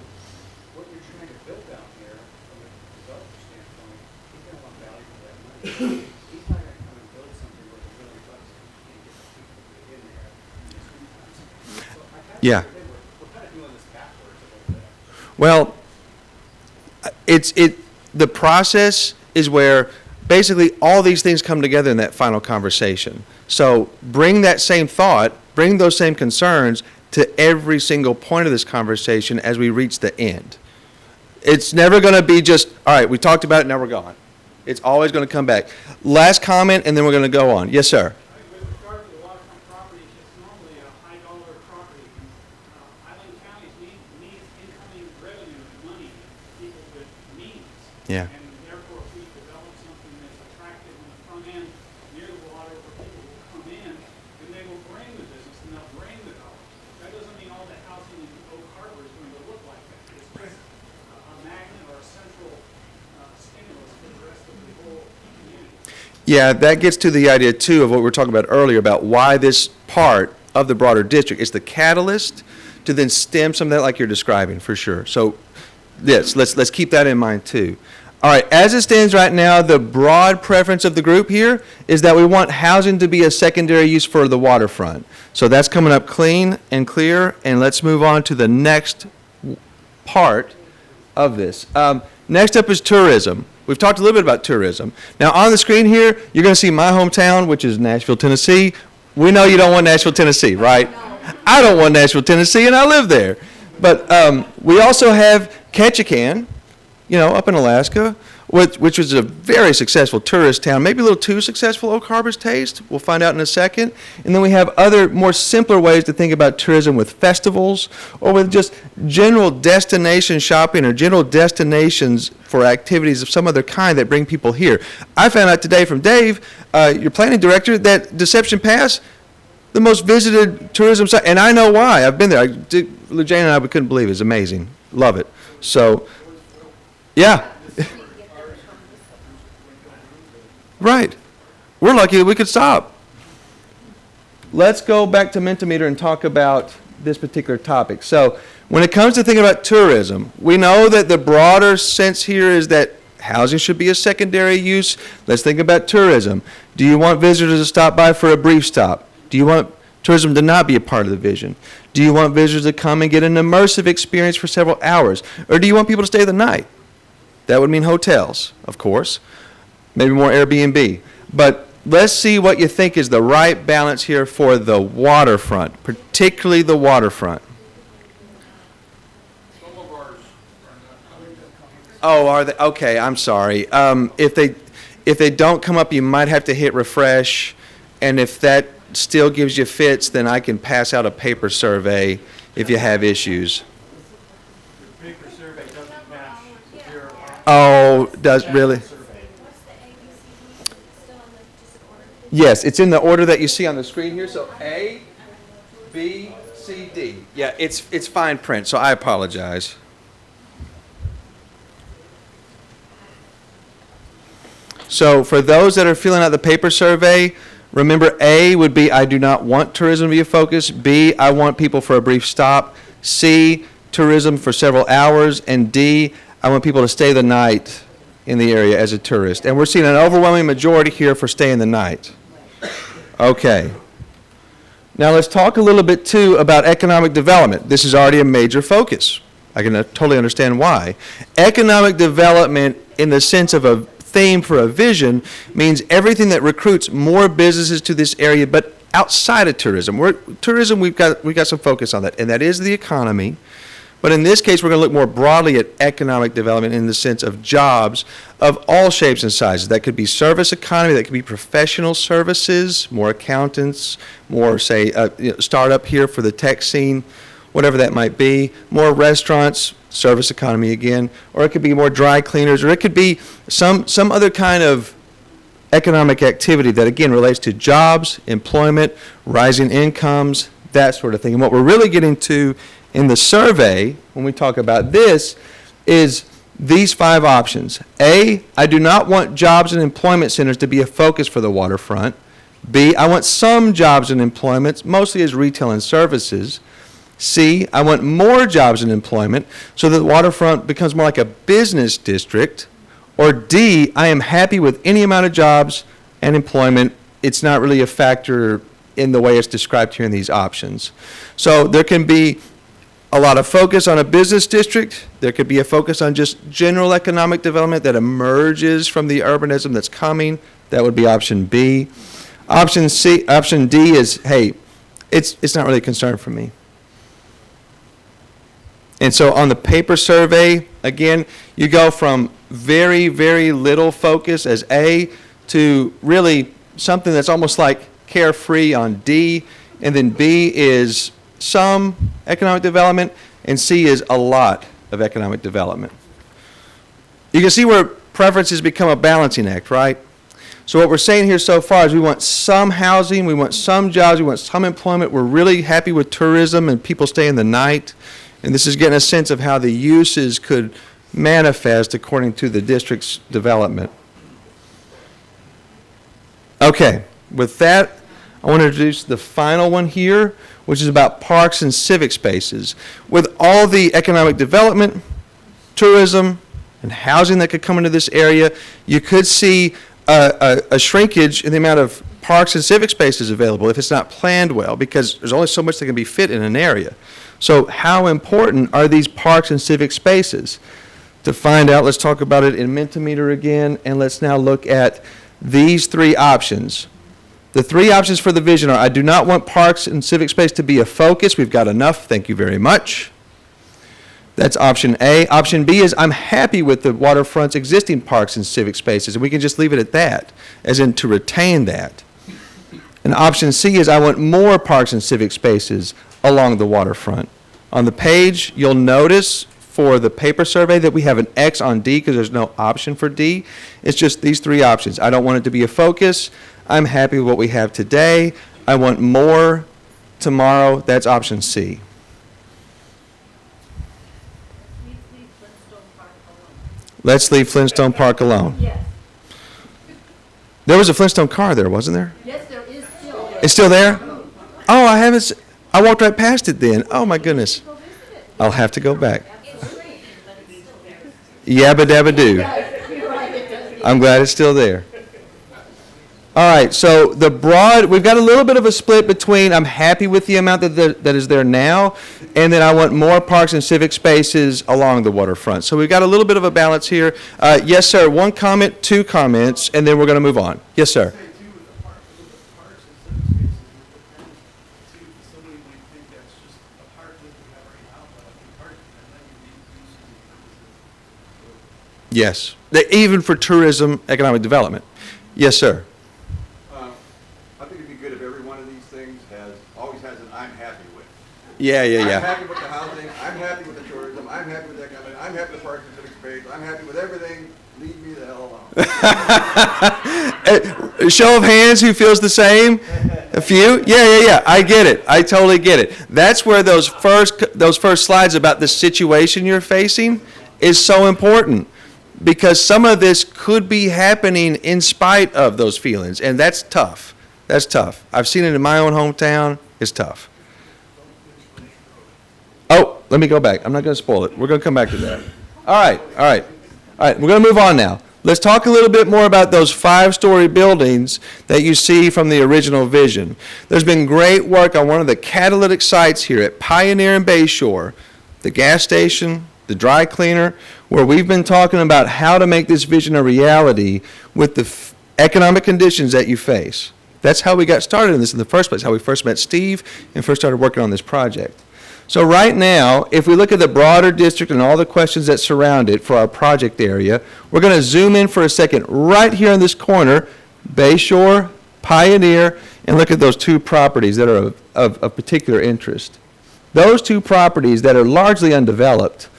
what you're trying to build down here, from a developer standpoint, he's gonna want value for that money. He's not gonna come and build something worth $1 million if he can't get the people to get in there in the springtime. So I kind of Yeah. think we're kind of doing this backwards a little bit. Well, the process is where basically all these things come together in that final conversation. So bring that same thought, bring those same concerns to every single point of this conversation as we reach the end. It's never going to be just, all right, we talked about it, now we're gone. It's always going to come back. Last comment, and then we're going to go on. Yes, sir. With regard to the waterfront properties, it's normally a high dollar property. Island counties need incoming revenue and money, people with needs. Yeah. And therefore, if we develop something that's attractive on the front end, near the water, where people will come in, then they will bring the business and they'll bring the dollars. That doesn't mean all the housing in Oak Harbor is going to look like that. It's just a magnet or a central stimulus for the rest of the whole community. Yeah, that gets to the idea, too, of what we were talking about earlier about why this part of the broader district is the catalyst to then stem some of that like you're describing, for sure. So, yes, let's keep that in mind, too. All right, as it stands right now, the broad preference of the group here is that we want housing to be a secondary use for the waterfront. So that's coming up clean and clear, and let's move on to the next part of this. Next up is tourism. We've talked a little bit about tourism. Now, on the screen here, you're going to see my hometown, which is Nashville, Tennessee. We know you don't want Nashville, Tennessee, right? I don't want Nashville, Tennessee, and I live there. But we also have Ketchikan, up in Alaska, which was a very successful tourist town, maybe a little too successful, Oak Harbor's taste. We'll find out in a second. And then we have other more simpler ways to think about tourism with festivals or with just general destination shopping or general destinations for activities of some other kind that bring people here. I found out today from Dave, your planning director, that Deception Pass, the most visited tourism site, and I know why. I've been there. Jane and I, we couldn't believe it. It's amazing. Love it. So, yeah. Right. We're lucky that we could stop. Let's go back to Mentimeter and talk about this particular topic. So when it comes to thinking about tourism, we know that the broader sense here is that housing should be a secondary use. Let's think about tourism. Do you want visitors to stop by for a brief stop? Do you want tourism to not be a part of the vision? Do you want visitors to come and get an immersive experience for several hours? Or do you want people to stay the night? That would mean hotels, of course. Maybe more Airbnb. But let's see what you think is the right balance here for the waterfront, particularly the waterfront. Some of ours Oh, are they? Okay, I'm sorry. If they don't come up, you might have to hit refresh. And if that still gives you fits, then I can pass out a paper survey if you have issues. The paper survey doesn't match your. Oh, does really? Yes, it's in the order that you see on the screen here. So A, B, C, D. Yeah, it's fine print, so I apologize. So for those that are filling out the paper survey, remember A would be I do not want tourism to be a focus. B, I want people for a brief stop. C, tourism for several hours. And D, I want people to stay the night in the area as a tourist. And we're seeing an overwhelming majority here for staying the night. Okay. Now let's talk a little bit too about economic development. This is already a major focus. I can totally understand why. Economic development in the sense of a theme for a vision means everything that recruits more businesses to this area, but outside of tourism. Tourism, we've got some focus on that, and that is the economy. But in this case, we're going to look more broadly at economic development in the sense of jobs of all shapes and sizes. That could be service economy, that could be professional services, more accountants, more, say, startup here for the tech scene, whatever that might be, more restaurants, service economy again, or it could be more dry cleaners, or it could be some other kind of economic activity that, again, relates to jobs, employment, rising incomes, that sort of thing. And what we're really getting to in the survey, when we talk about this, is these 5 options. A, I do not want jobs and employment centers to be a focus for the waterfront. B, I want some jobs and employment, mostly as retail and services. C, I want more jobs and employment so that the waterfront becomes more like a business district. Or D, I am happy with any amount of jobs and employment. It's not really a factor in the way it's described here in these options. So there can be a lot of focus on a business district. There could be a focus on just general economic development that emerges from the urbanism that's coming. That would be option B. Option D is, hey, it's not really a concern for me. And so on the paper survey, again, you go from very, very little focus as A to really something that's almost like carefree on D, and then B is some economic development, and C is a lot of economic development. You can see where preferences become a balancing act, right? So what we're saying here so far is we want some housing, we want some jobs, we want some employment. We're really happy with tourism and people staying the night. And this is getting a sense of how the uses could manifest according to the district's development. Okay, with that, I want to introduce the final one here, which is about parks and civic spaces. With all the economic development, tourism, and housing that could come into this area, you could see a shrinkage in the amount of parks and civic spaces available if it's not planned well, because there's only so much that can be fit in an area. So how important are these parks and civic spaces? To find out, let's talk about it in Mentimeter again, and let's now look at these three options. The three options for the vision are, I do not want parks and civic space to be a focus. We've got enough. Thank you very much. That's option A. Option B is, I'm happy with the waterfront's existing parks and civic spaces, and we can just leave it at that, as in to retain that. And option C is, I want more parks and civic spaces along the waterfront. On the page, you'll notice for the paper survey that we have an X on D because there's no option for D. It's just these three options. I don't want it to be a focus. I'm happy with what we have today. I want more tomorrow. That's option C. Let's leave Flintstone Park alone. Yes. There was a Flintstone car there, wasn't there? Yes, there is still. It's still there? Oh, I haven't. I walked right past it then. Oh my goodness. I'll have to go back. Yabba dabba do. I'm glad it's still there. All right, so we've got a little bit of a split between I'm happy with the amount that is there now, and then I want more parks and civic spaces along the waterfront. So we've got a little bit of a balance here. Yes, sir, one comment, two comments, and then we're going to move on. Yes, sir. Say too, with the parks and civic spaces, with the tenants to facility, we think that's just a park that we have right now, but a big park, and then you need uses and purposes. Yes, even for tourism, economic development. Yes, sir. I think it'd be good if every one of these things always has an I'm happy with. Yeah. I'm happy with the housing, I'm happy with the tourism, I'm happy with the economy, I'm happy with parks and civic space, I'm happy with everything, leave me the hell alone. Show of hands, who feels the same? A few? Yeah. I get it. I totally get it. That's where those first slides about the situation you're facing is so important, because some of this could be happening in spite of those feelings, and that's tough. That's tough. I've seen it in my own hometown. It's tough. Oh, let me go back. I'm not going to spoil it. We're going to come back to that. All right. We're going to move on now. Let's talk a little bit more about those 5-story buildings that you see from the original vision. There's been great work on one of the catalytic sites here at Pioneer and Bayshore, the gas station, the dry cleaner, where we've been talking about how to make this vision a reality with the economic conditions that you face. That's how we got started in this in the first place, how we first met Steve and first started working on this project. So right now, if we look at the broader district and all the questions that surround it for our project area, we're going to zoom in for a second right here in this corner, Bayshore, Pioneer, and look at those two properties that are of particular interest. Those two properties that are largely undeveloped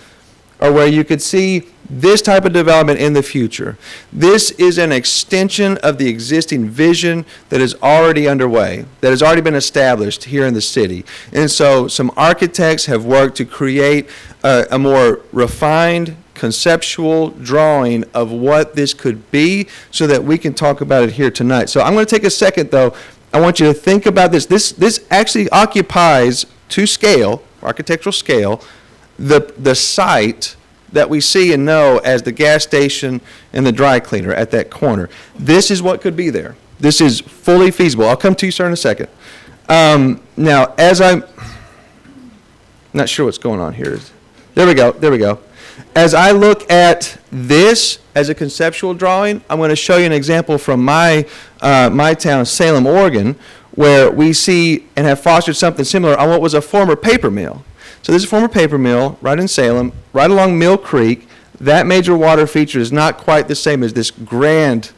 are where you could see this type of development in the future. This is an extension of the existing vision that is already underway, that has already been established here in the city. And so some architects have worked to create a more refined conceptual drawing of what this could be so that we can talk about it here tonight. So I'm going to take a second, though, I want you to think about this. This actually occupies, to scale, architectural scale, the site that we see and know as the gas station and the dry cleaner at that corner. This is what could be there. This is fully feasible. I'll come to you, sir, in a second. Now, as I'm not sure what's going on here. There we go. As I look at this as a conceptual drawing, I'm going to show you an example from my town, Salem, Oregon, where we see and have fostered something similar on what was a former paper mill. So this is a former paper mill right in Salem, right along Mill Creek. That major water feature is not quite the same as this grand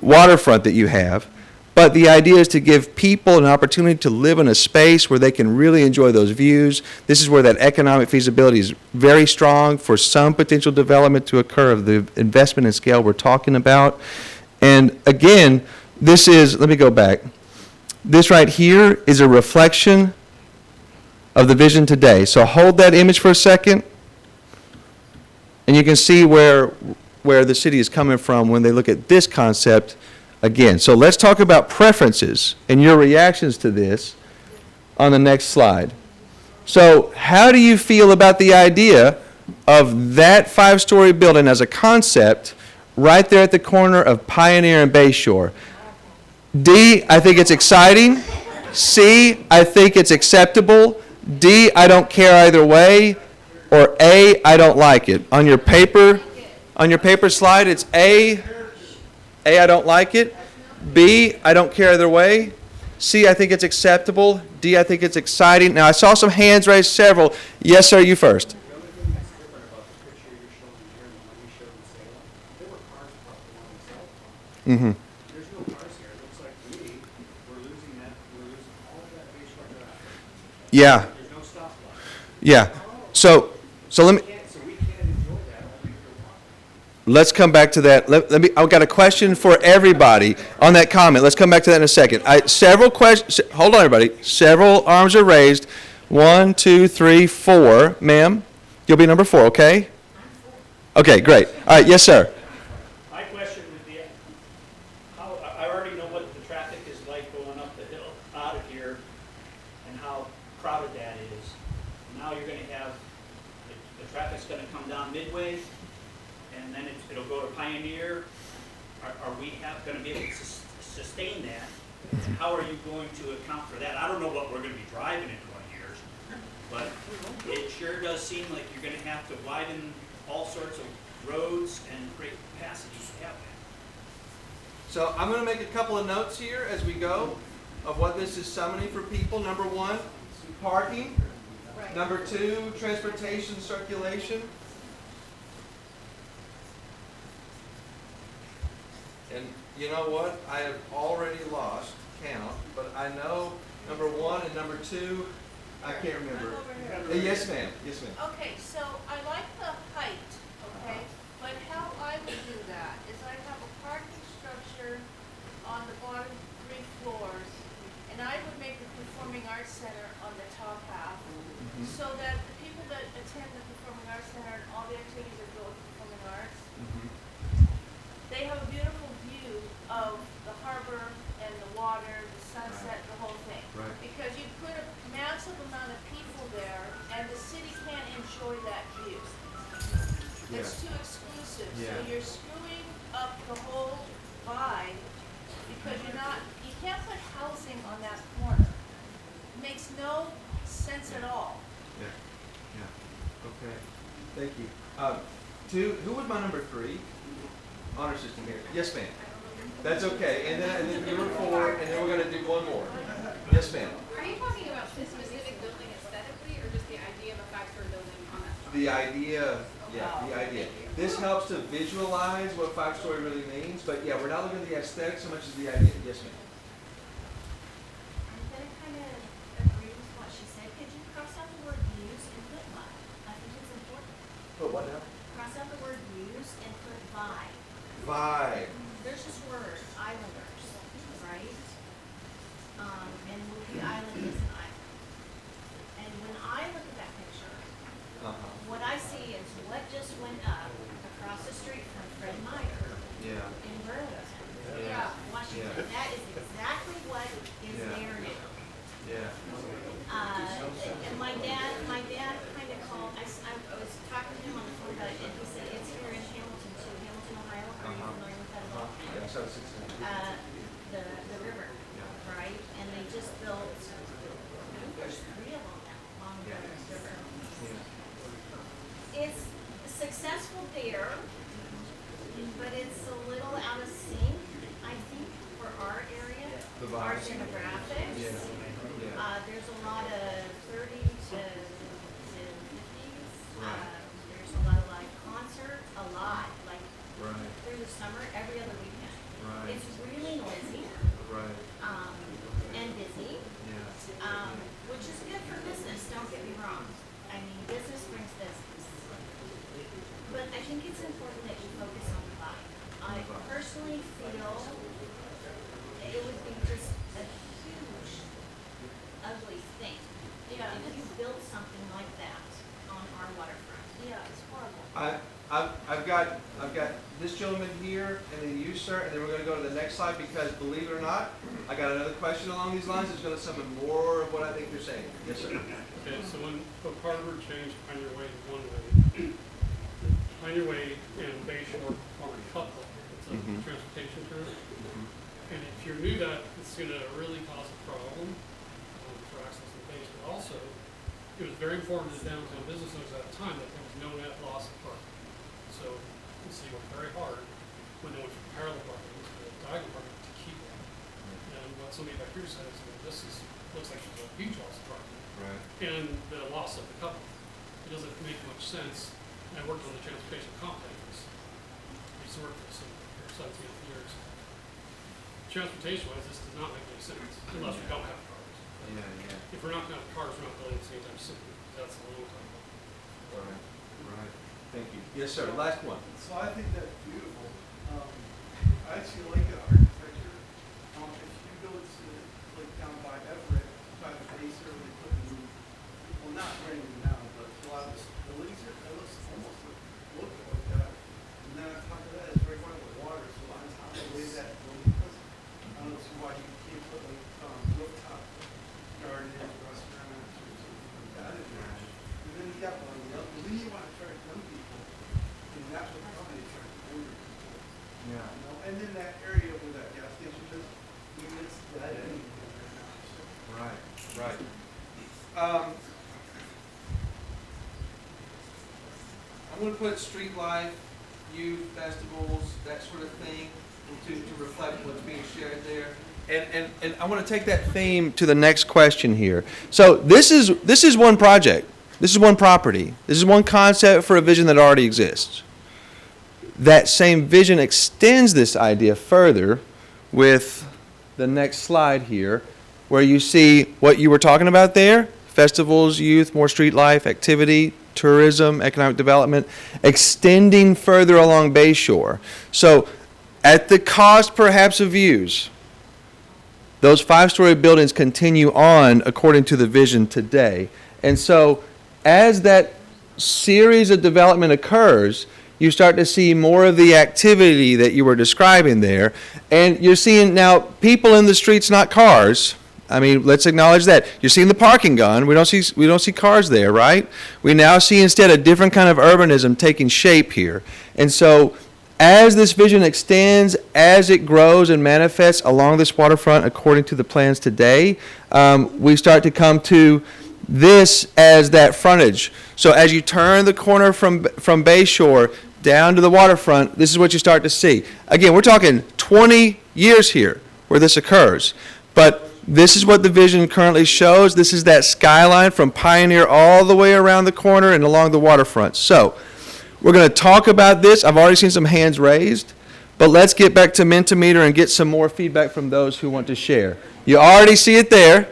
waterfront that you have. But the idea is to give people an opportunity to live in a space where they can really enjoy those views. This is where that economic feasibility is very strong for some potential development to occur of the investment and scale we're talking about. And again, this is, let me go back. This right here is a reflection of the vision today. So hold that image for a second, and you can see where the city is coming from when they look at this concept again. So let's talk about preferences and your reactions to this on the next slide. So how do you feel about the idea of that 5-story building as a concept right there at the corner of Pioneer and Bayshore? D, I think it's exciting. C, I think it's acceptable. D, I don't care either way. Or A, I don't like it. On your paper slide, it's A, I don't like it. B, I don't care either way. C, I think it's acceptable. D, I think it's exciting. Now, I saw some hands raised, several. Yes, sir, you first. The only thing that's different about the picture you're showing here and the one we showed in Salem, there were cars parked along the south front. There's no cars here. It looks like to me, we're losing all of that Bayshore traffic. Yeah, There's no stoplight. yeah. So let me, So we can't enjoy that only if you're walking. let's come back to that. I've got a question for everybody on that comment. Let's come back to that in a second. Several questions. Hold on, everybody. Several arms are raised. 1, 2, 3, 4. Ma'am, you'll be number 4, okay? Okay, great. All right, yes, sir. My question would be, I already know what the traffic is like going up the hill out of here and how crowded that is. Now you're gonna have, the traffic's gonna come down Midway and then it'll go to Pioneer. Are we gonna be able to sustain that? And how are you going to account for that? I don't know what we're gonna be driving in 20 years, but it sure does seem like you're gonna have to widen all sorts of roads and create capacity to have that. So I'm going to make a couple of notes here as we go of what this is summoning for people. Number 1, parking. Number 2, transportation circulation. And you know what? I have already lost count, but I know number 1 and number 2, I can't remember. Yes, ma'am. Yes, ma'am. Okay, so I like the height, okay, but how I would do that is I'd have a parking structure on the bottom 3 floors, and I would make the Performing Arts Center on the top half, so that the people that attend the Performing Arts Center and all the activities that go with Performing Arts, they have a beautiful view of the harbor and the water, the sunset, the whole thing. Right. Because you put a massive amount of people there, and the city can't enjoy that view. It's too exclusive, so Yeah. you're screwing up the whole vibe, because you can't put housing on that corner. It makes no sense at all. Yeah. Okay. Thank you. 2, who was my number 3? Honor system here. Yes, ma'am. That's okay. And then you were 4, and then we're going to do one more. Yes, ma'am. Are you talking about this specific building aesthetically, or just the idea of a 5-story building on that structure? The idea, the idea. This helps to visualize what 5-story really means, but yeah, we're not looking at the aesthetics so much as the idea. Yes, ma'am. I'm gonna kind of agree with what she said. Could you cross out the word views and put vibe? I think it's important. Put what now? Cross out the word views and put vibe. Vibe. There's this word, islanders, right? And Wilkie Island is an island. And when I look at that picture, what I see is what just went up across the street from Fred Meyer Yeah. in Burlington, Yeah. Washington. Yeah. That is And my dad kind of called, I was talking to him on the phone about it, and he said, it's here in Hamilton too, Hamilton, Ohio. Are you familiar with that at all? The river, right? And they just built, I think there's 3 of them now along the river. It's successful there, but it's a little out of sync, I think, for our area, our demographics. There's a lot of 30 to 50s. There's a lot of live concerts, like through the summer, every other weekend. It's really noisy. And busy. Which is good for business, don't get me wrong. I mean, business brings business. But I think it's important that you focus on the vibe. I personally feel it would be just a huge, ugly thing if you built something like that on our waterfront. Yeah, it's horrible. I've got this gentleman here, and then you, sir, and then we're going to go to the next slide because, believe it or not, I got another question along these lines. It's going to summon more of what I think you're saying. Yes, sir. Okay, so when Oak Harbor changed Pioneer Way to one way, Pioneer Way and Bay Shore are a couple. It's a transportation term. And if you knew that, it's going to really cause a problem for access to the base. But also, it was very important to downtown business owners at the time that there was no net loss of parking. So the city worked very hard when they went from parallel parking to the diagonal parking to keep it. And what somebody back here said is, well, this looks like there's a huge loss of parking. And the loss of the couple. It doesn't make much sense. I worked on the transportation complex. I used to work for the city for 17 years. Transportation-wise, this does not make any sense unless we don't have cars. If we're not going to have cars, we're not building this anytime soon. That's a long time. Right. Thank you. Yes, sir. Last one. So I think that's beautiful. I actually like the architecture. If you go to, like, down by Everett, by the base where they put the new, well, not brand new now, but a lot of the buildings here, it looks almost look like that. And then on top of that, it's right by the water, so on top of the way that building was, I don't see why you can't put like rooftop garden, restaurants, or something like that in there. And then you got one, then you want to attract young people, and that's what probably attracts older people. You know, and then that area where that gas station is, I mean, it's dead anyway right now. So. Right. I'm going to put street life, youth festivals, that sort of thing, to reflect what's being shared there. And I want to take that theme to the next question here. So this is one project. This is one property. This is one concept for a vision that already exists. That same vision extends this idea further with the next slide here, where you see what you were talking about there: festivals, youth, more street life, activity, tourism, economic development, extending further along Bayshore. So at the cost perhaps of views, those 5-story buildings continue on according to the vision today. And so as that series of development occurs, you start to see more of the activity that you were describing there. And you're seeing now people in the streets, not cars. I mean, let's acknowledge that. You're seeing the parking gone. We don't see cars there, right? We now see instead a different kind of urbanism taking shape here. And so as this vision extends, as it grows and manifests along this waterfront according to the plans today, we start to come to this as that frontage. So as you turn the corner from Bayshore down to the waterfront, this is what you start to see. Again, we're talking 20 years here where this occurs. But this is what the vision currently shows. This is that skyline from Pioneer all the way around the corner and along the waterfront. So we're going to talk about this. I've already seen some hands raised. But let's get back to Mentimeter and get some more feedback from those who want to share. You already see it there.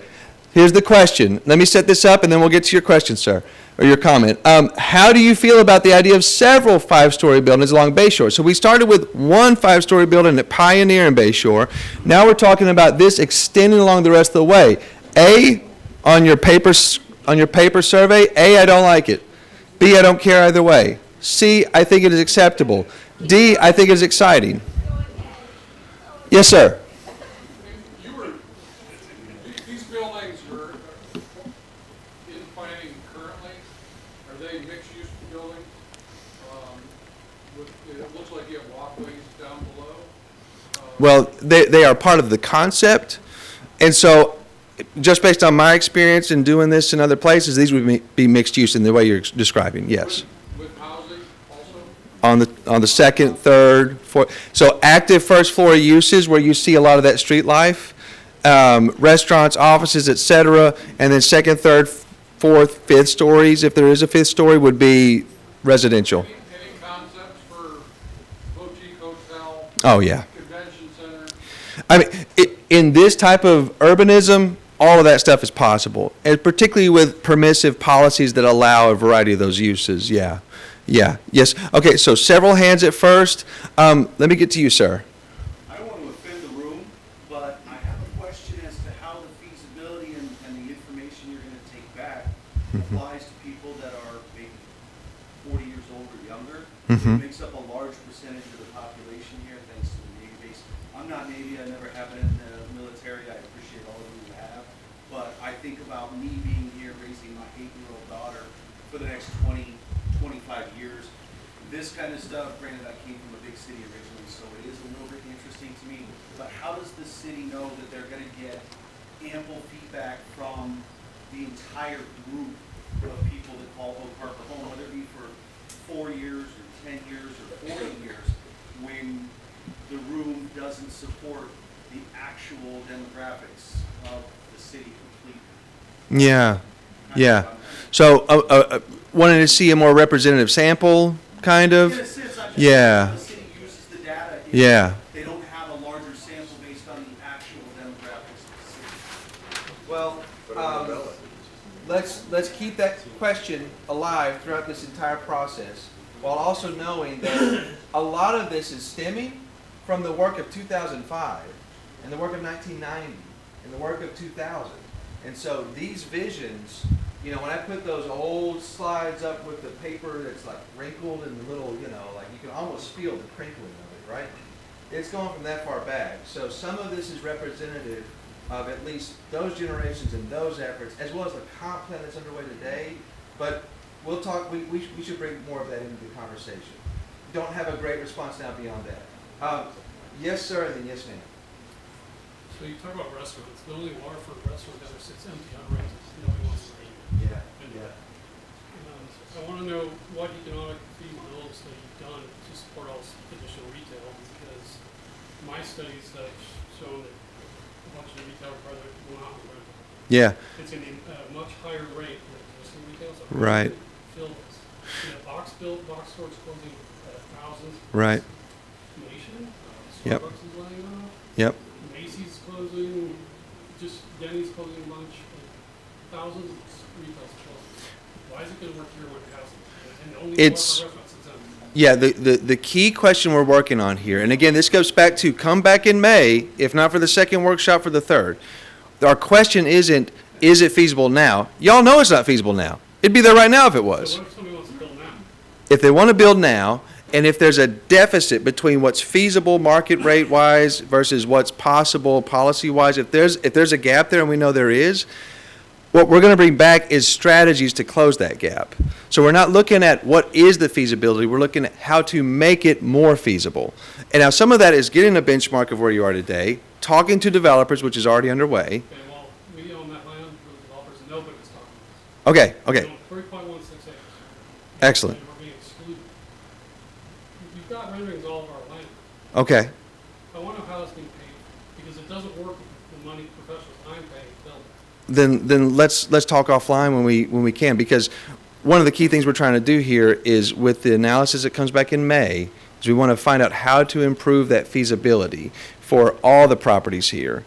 Here's the question. Let me set this up, and then we'll get to your question, sir, or your comment. How do you feel about the idea of several 5-story buildings along Bayshore? So we started with one 5-story building at Pioneer and Bayshore. Now we're talking about this extending along the rest of the way. A, on your paper survey, A, I don't like it. B, I don't care either way. C, I think it is acceptable. D, I think it is exciting. Yes, sir. These buildings planning currently, are they mixed-use buildings? It looks like you have walkways down below. Well, they are part of the concept, and so just based on my experience in doing this in other places, these would be mixed use in the way you're describing, yes. With housing also? On the second, third, fourth, so active first floor uses where you see a lot of that street life, restaurants, offices, et cetera, and then second, third, fourth, fifth stories, if there is a fifth story, would be residential. Any concepts for boutique hotel? Oh, yeah. Convention center? I mean, in this type of urbanism, all of that stuff is possible, and particularly with permissive policies that allow a variety of those uses. Yeah, yeah, yes. Okay, so several hands at first. Let me get to you, sir. I don't want to offend the room, but I have a question as to how the feasibility and the information you're going to take back applies to people that are maybe 40 years old or younger. It makes up a large percentage of the population here, thanks to the Navy base. I'm not Navy, I never have been in the military. I appreciate all of you who have. But I think about me being here raising my 8-year-old daughter for the next 20, 25 years. This kind of stuff, granted I came from a big city originally, so it is a little bit interesting to me. But how does the city know that they're going to get ample feedback from the entire group of people that call Oak Harbor home, whether it be for 4 years or 10 years or 40 years, when the room doesn't support the actual demographics of the city completely? Yeah, yeah. So, wanting to see a more representative sample, kind of? In a sense, I just Yeah. think the city uses the data. Yeah. They don't have a larger sample based on the actual demographics of the city. Well, let's keep that question alive throughout this entire process, while also knowing that a lot of this is stemming from the work of 2005, and the work of 1990, and the work of 2000. And so these visions, you know, when I put those old slides up with the paper that's like wrinkled and the little, you know, like you can almost feel the crinkling of it, right? It's going from that far back. So some of this is representative of at least those generations and those efforts, as well as the comp plan that's underway today. But we'll talk, we should bring more of that into the conversation. Don't have a great response now beyond that. Yes, sir, and then yes, ma'am. So you talk about restaurants. The only Waterfront restaurant ever sits empty, unrented. Nobody wants to eat. Yeah, yeah. I want to know what economic feasibility study you've done to support all this additional retail, because my studies have shown that a bunch of retail projects will not be rented. Yeah, It's in a much higher rate than existing retail. So Right. Fill this. You know, box stores closing thousands. right. Nation. Yep. Starbucks is laying off. Yep. Macy's closing. Just Denny's closing a bunch. Thousands of retail's closing. Why is it going to work here when it hasn't? And only It's- restaurants is empty. Yeah, the key question we're working on here, and again, this goes back to come back in May, if not for the second workshop, for the third. Our question isn't, is it feasible now? Y'all know it's not feasible now. It'd be there right now if it was. So what if somebody wants to build now? If they want to build now, and if there's a deficit between what's feasible market rate wise versus what's possible policy wise, if there's a gap there, and we know there is, what we're going to bring back is strategies to close that gap. So we're not looking at what is the feasibility, we're looking at how to make it more feasible. And now some of that is getting a benchmark of where you are today, talking to developers, which is already underway. Okay, well, we own that land, the developers, and nobody's talking to us. Okay, We own 3.16 acres. excellent. And we're being excluded. You've got renderings all of our land. Okay. I want to know how that's being paid, because it doesn't work with the money professionals I'm paying to build it. Then let's talk offline when we can, because one of the key things we're trying to do here is with the analysis that comes back in May, is we want to find out how to improve that feasibility for all the properties here.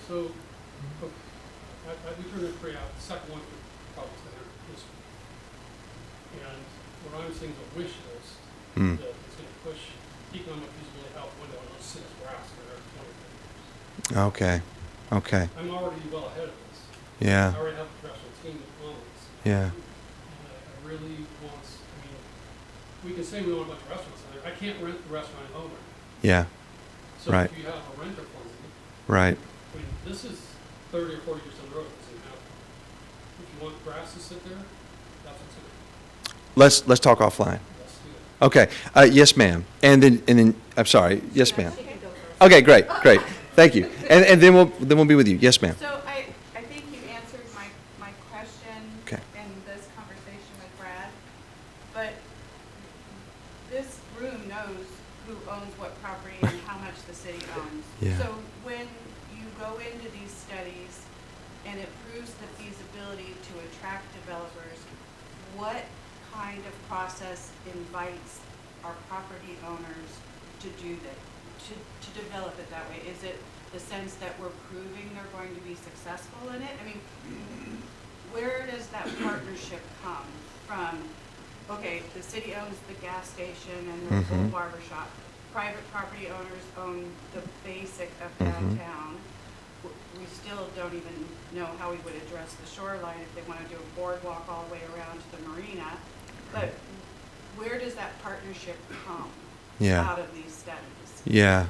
So, we turned to create out the second one for properties that are this. And what I'm seeing is a wish list Hmm. that is going to push economic feasibility out the window and let's sit as grass for the next 20 years. Okay, okay, I'm already well ahead of this. yeah, I already have a professional team on this. yeah, And I really want, I mean, we can say we want a bunch of restaurants in there. I can't rent the restaurant I own right now. yeah, So Right. if you have a renter fund, right, I mean, this is 30 or 40 years down the road, it doesn't happen. If you want grass to sit there, that's what's in it. Let's talk offline. Let's do it. Okay, yes, ma'am. And then, I'm sorry, yes, ma'am. Okay, great. Thank you. And then we'll be with you. Yes, ma'am. So I think you answered my question Okay. in this conversation with Brad, but this room knows who owns what property and how much the city owns. Yeah. So when you go into these studies and it proves the feasibility to attract developers, what kind of process invites our property owners to do that, to develop it that way? Is it the sense that we're proving they're going to be successful in it? I mean, where does that partnership come from? Okay, the city owns the gas station and the full barber shop. Private property owners own the basic of downtown. We still don't even know how we would address the shoreline if they want to do a boardwalk all the way around to the marina. But where does that partnership come out of these studies? Yeah.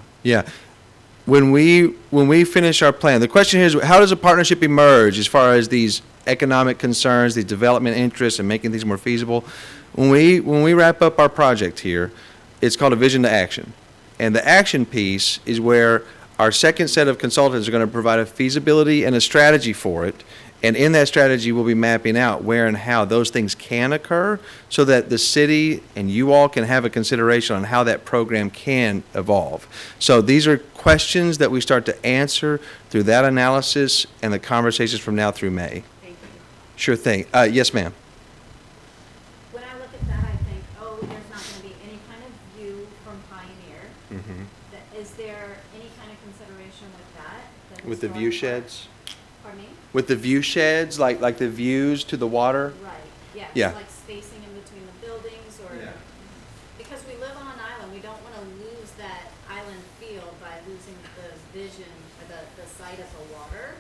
When we finish our plan, the question here is, how does a partnership emerge as far as these economic concerns, these development interests, and making things more feasible? When we wrap up our project here, it's called a vision to action. And the action piece is where our second set of consultants are going to provide a feasibility and a strategy for it. And in that strategy, we'll be mapping out where and how those things can occur so that the city and you all can have a consideration on how that program can evolve. So these are questions that we start to answer through that analysis and the conversations from now through May. Thank you. Sure thing. Yes, ma'am. When I look at that, I think, oh, there's not going to be any kind of view from Pioneer. Is there any kind of consideration with that? With the view historic- sheds? Pardon me? With the view sheds, like the views to the water? Right, yeah. Yeah. Like spacing in between the buildings or, Yeah. because we live on an island, we don't want to lose that island feel by losing the vision, or the sight of the water.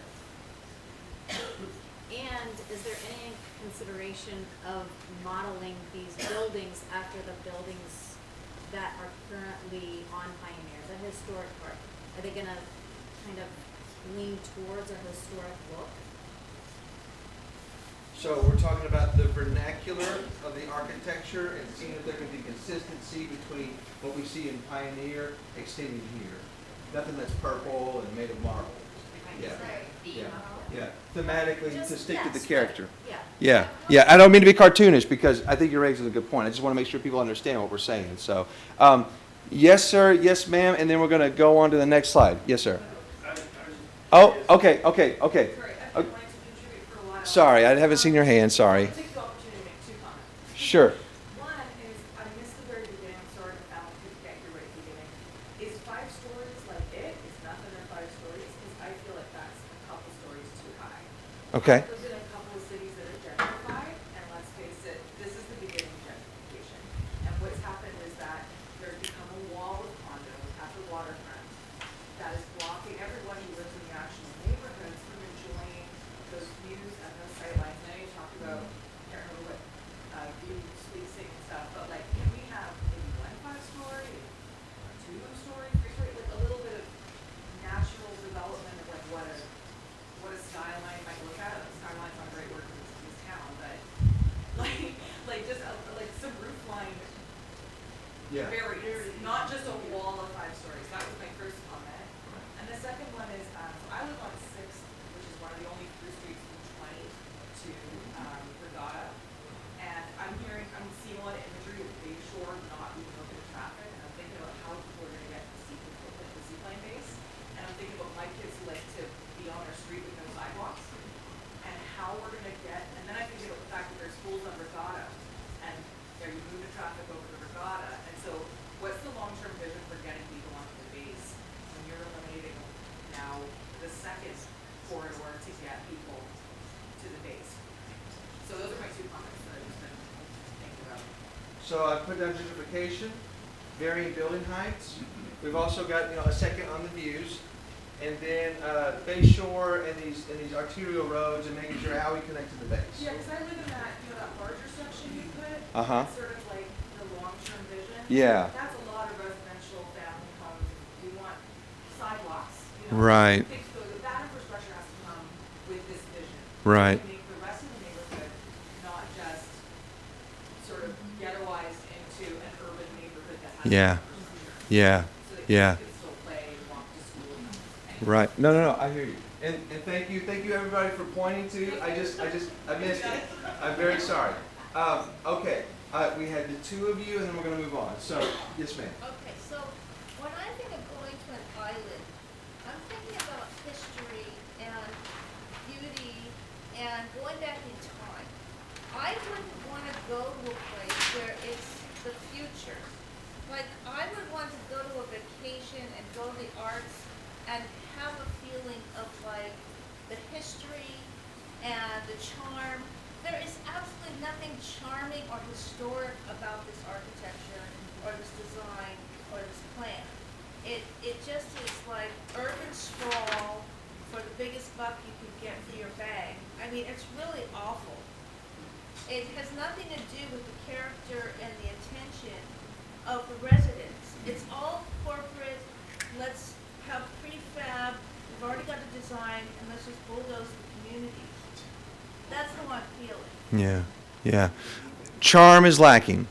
And is there any consideration of modeling these buildings after the buildings that are currently on Pioneer, the historic part? Are they gonna kind of lean towards a historic look? So we're talking about the vernacular of the architecture and seeing if there can be consistency between what we see in Pioneer extending here. Nothing that's purple and made of marble. Yeah. Thematically, to stick to the character. Yeah. Yeah. I don't mean to be cartoonish because I think you're raising a good point. I just want to make sure people understand what we're saying. So, yes, sir. Yes, ma'am. And then we're going to go on to the next slide. Yes, sir. Oh, okay. Sorry, I've been wanting to contribute for a while. Sorry, I haven't seen your hand. Sorry. I'll take the opportunity to make two comments. Sure. One is, I missed the very beginning, I'm sorry if Alan couldn't get here right at the beginning. Is 5 stories like it? Is nothing in 5 stories? Because I feel like that's a couple stories too high. Okay. I've lived in a couple of cities that are gentrified, and let's face it, this is the beginning of gentrification. And what's happened is that there's become a wall of condos at the waterfront that is blocking everyone who lives in the actual neighborhoods from enjoying those views and those sightlines. And I know you talked about, I can't remember what view spacing and stuff, but like, can we have maybe 1 5-story, 2-story, 3-story, like a little bit of natural development of like what a skyline might look at. Skyline's not a great word for this town, but like just like some roof line barriers, not just a wall of 5 stories. That was my first comment. And the second one is, so I live on 6th, which is one of the only through streets from 20 to Regatta. And I'm seeing a lot of imagery of Bay Shore not moving over the traffic. And I'm thinking about how people are going to get to the seaplane base. And I'm thinking about my kids who like to be on our street with no sidewalks. And how we're going to get, and then I think about the fact that there's schools on Regatta. And you move the traffic over to Regatta. And so what's the long-term vision for getting people onto the base when you're eliminating now the second corridor to get people to the base? So those are my 2 comments that I've just been thinking about. So I put down gentrification, varying building heights. We've also got, a second on the views. And then Bay Shore and these arterial roads and making sure how we connect to the base. Yeah, because I live in that, that larger section you put. Uh-huh. Sort of like the long-term vision. Yeah. That's a lot of residential family homes. We want sidewalks. Right. So that infrastructure has to come with this vision. Right. To make the rest of the neighborhood Yeah, yeah, yeah. Right. No, I hear you. And thank you everybody for pointing to. I missed it. I'm very sorry. Okay, we had the two of you, and then we're gonna move on. So, yes, ma'am. Okay, so when I think of going to an island, I'm thinking about history and beauty and going back in time. I wouldn't want to go to a place where it's the future. Like, I would want to go to a vacation and go to the arts and have a feeling of like the history and the charm. There is absolutely nothing charming or historic about this architecture or this design or this plan. It just is like urban sprawl for the biggest buck you can get for your bag. I mean, it's really awful. It has nothing to do with the character and the attention of the residents. It's all corporate. Let's have prefab. We've already got the design, and let's just bulldoze the community. That's how I'm feeling. Yeah. Charm is lacking.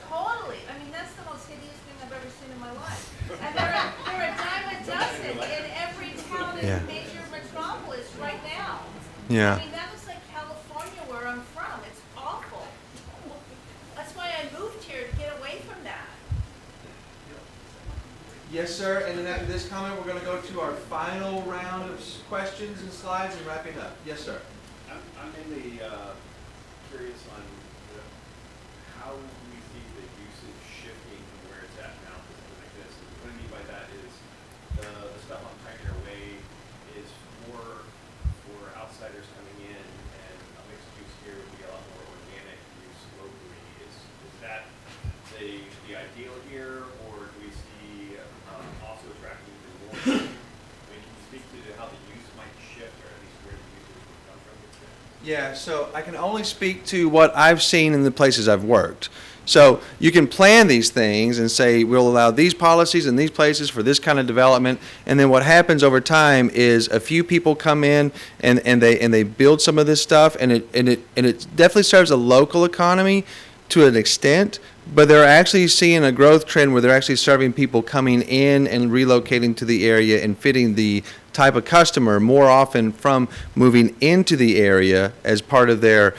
Totally. I mean, that's the most hideous thing I've ever seen in my life. And there are a dime a dozen in every town in Yeah. the major metropolis right now. Yeah. I mean, that looks like California where I'm from. It's awful. That's why I moved here, to get away from that. Yes, sir. And then after this comment, we're going to go to our final round of questions and slides and wrapping up. Yes, sir. I'm mainly curious on how we see the usage shifting from where it's at now to something like this. What I mean by that is the stuff on Pioneer Way is more for outsiders coming in, and a mixed use here would be a lot more organic use locally. Is that the ideal here, or do we see also attracting even more? I mean, can you speak to how the use might shift, or at least where the users would come from? Yeah, so I can only speak to what I've seen in the places I've worked. So you can plan these things and say, we'll allow these policies in these places for this kind of development, and then what happens over time is a few people come in and they build some of this stuff, and it definitely serves a local economy to an extent, but they're actually seeing a growth trend where they're actually serving people coming in and relocating to the area and fitting the type of customer more often from moving into the area as part of their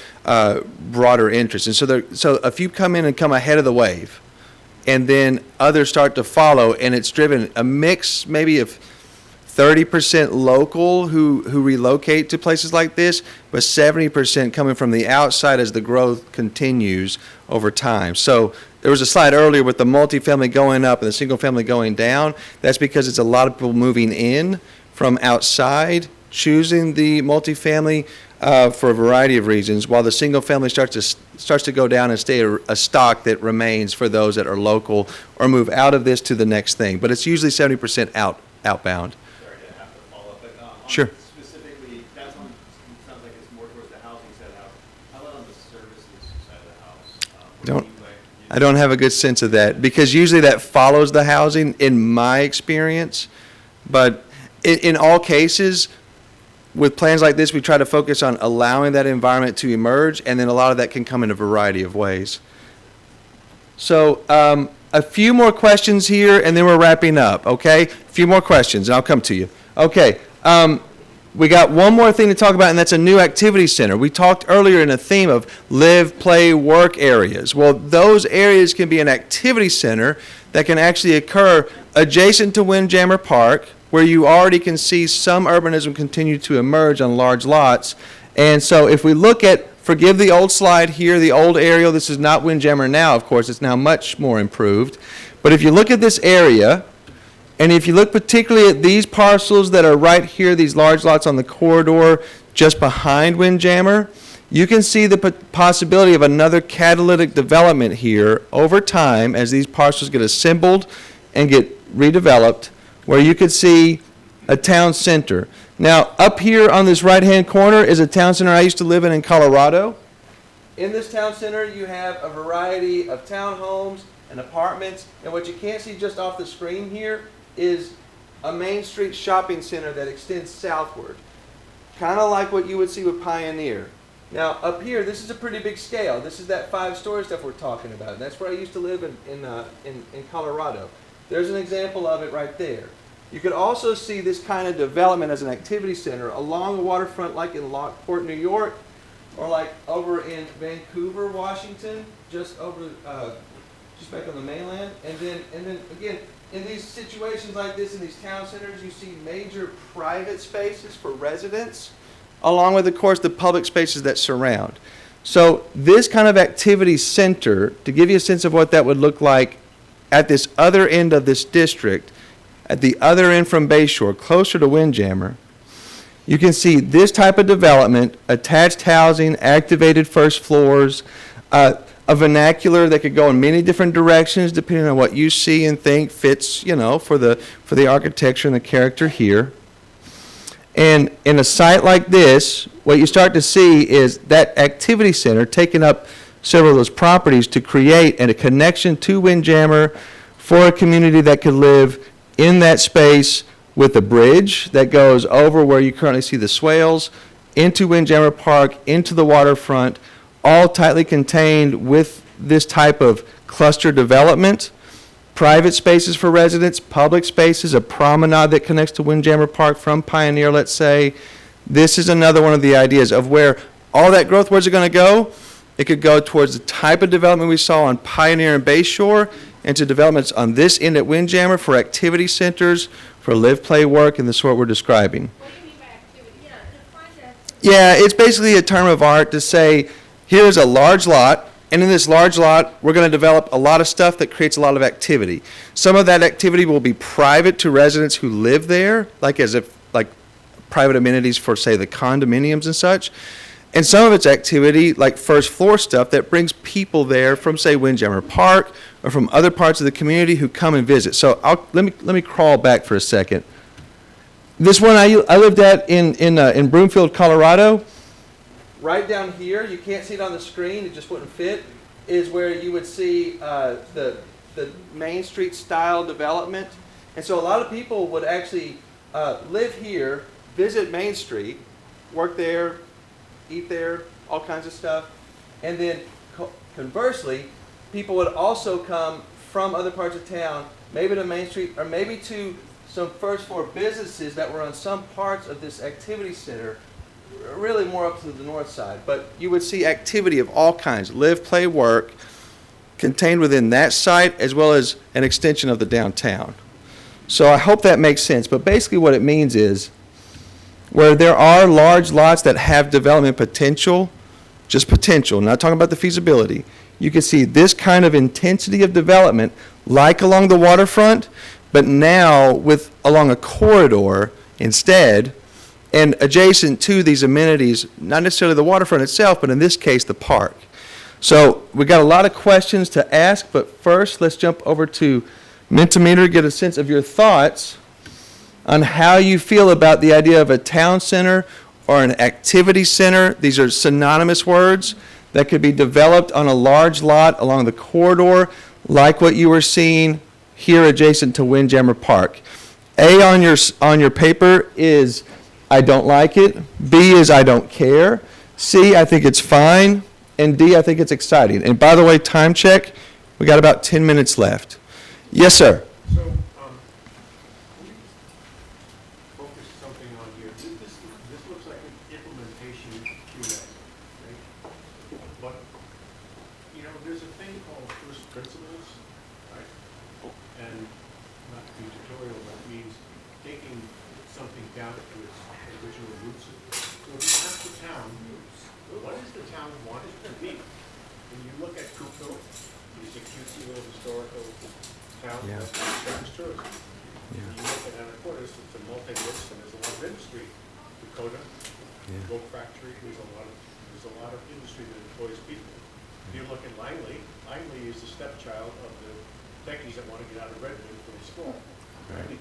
broader interest. And so a few come in and come ahead of the wave, and then others start to follow, and it's driven a mix maybe of 30% local who relocate to places like this, but 70% coming from the outside as the growth continues over time. So there was a slide earlier with the multifamily going up and the single family going down. That's because it's a lot of people moving in from outside, choosing the multifamily for a variety of reasons, while the single family starts to go down and stay a stock that remains for those that are local or move out of this to the next thing. But it's usually 70% outbound. Sorry to have to follow up, but on Sure. specifically, that one sounds like it's more towards the housing side of the house. How about on the services side of the house? I don't have a good sense of that, because usually that follows the housing in my experience. But in all cases, with plans like this, we try to focus on allowing that environment to emerge, and then a lot of that can come in a variety of ways. So a few more questions here, and then we're wrapping up, okay? A few more questions, and I'll come to you. Okay, we got one more thing to talk about, and that's a new activity center. We talked earlier in a theme of live, play, work areas. Well, those areas can be an activity center that can actually occur adjacent to Windjammer Park, where you already can see some urbanism continue to emerge on large lots. And so if we look at, forgive the old slide here, the old aerial, this is not Windjammer now, of course, it's now much more improved. But if you look at this area, and if you look particularly at these parcels that are right here, these large lots on the corridor just behind Windjammer, you can see the possibility of another catalytic development here over time as these parcels get assembled and get redeveloped, where you could see a town center. Now, up here on this right-hand corner is a town center I used to live in Colorado. In this town center, you have a variety of townhomes and apartments, and what you can't see just off the screen here is a Main Street shopping center that extends southward, kind of like what you would see with Pioneer. Now, up here, this is a pretty big scale. This is that 5-story stuff we're talking about. And that's where I used to live in Colorado. There's an example of it right there. You could also see this kind of development as an activity center along the waterfront, like in Lockport, New York, or like over in Vancouver, Washington, just back on the mainland. And then again, in these situations like this, in these town centers, you see major private spaces for residents, along with, of course, the public spaces that surround. So this kind of activity center, to give you a sense of what that would look like at this other end of this district, at the other end from Bayshore, closer to Windjammer, you can see this type of development, attached housing, activated first floors, a vernacular that could go in many different directions depending on what you see and think fits, for the architecture and the character here. And in a site like this, what you start to see is that activity center taking up several of those properties to create a connection to Windjammer for a community that could live in that space with a bridge that goes over where you currently see the swales, into Windjammer Park, into the waterfront, all tightly contained with this type of cluster development. Private spaces for residents, public spaces, a promenade that connects to Windjammer Park from Pioneer, let's say. This is another one of the ideas of where all that growth, where's it going to go? It could go towards the type of development we saw on Pioneer and Bayshore, and to developments on this end at Windjammer for activity centers, for live, play, work, and the sort we're describing. What do you mean by activity? Yeah, define that. Yeah, it's basically a term of art to say, here's a large lot, and in this large lot, we're going to develop a lot of stuff that creates a lot of activity. Some of that activity will be private to residents who live there, like private amenities for, say, the condominiums and such. And some of its activity, like first floor stuff, that brings people there from, say, Windjammer Park or from other parts of the community who come and visit. So let me crawl back for a second. This one I lived at in Broomfield, Colorado. Right down here, you can't see it on the screen, it just wouldn't fit, is where you would see the Main Street style development. And so a lot of people would actually live here, visit Main Street, work there, eat there, all kinds of stuff. And then conversely, people would also come from other parts of town, maybe to Main Street, or maybe to some first floor businesses that were on some parts of this activity center, really more up to the north side. But you would see activity of all kinds, live, play, work, contained within that site, as well as an extension of the downtown. So I hope that makes sense. But basically what it means is, where there are large lots that have development potential, just potential, not talking about the feasibility, you can see this kind of intensity of development, like along the waterfront, but now along a corridor instead, and adjacent to these amenities, not necessarily the waterfront itself, but in this case, the park. So we got a lot of questions to ask, but first let's jump over to Mentimeter, get a sense of your thoughts on how you feel about the idea of a town center or an activity center. These are synonymous words that could be developed on a large lot along the corridor, like what you were seeing here adjacent to Windjammer Park. A on your paper is I don't like it. B is I don't care. C, I think it's fine. And D, I think it's exciting. And by the way, time check, we got about 10 minutes left. Yes, sir. So, let me focus something on here. This looks like an implementation Q&A, right? But, there's a thing called first principles, right? And not to be tutorial, that means taking something down to its original roots. So if you ask the town, what does the town want it to be? When you look at Coopville, it's a cutesy little historical town that attracts tourism. If you look at Anacortes, it's a multi-use and there's a lot of industry. Dakota, Rope Factory, there's a lot of industry that employs people. If you look at Langley is the stepchild of the techies that want to get out of Redmond from school. Right?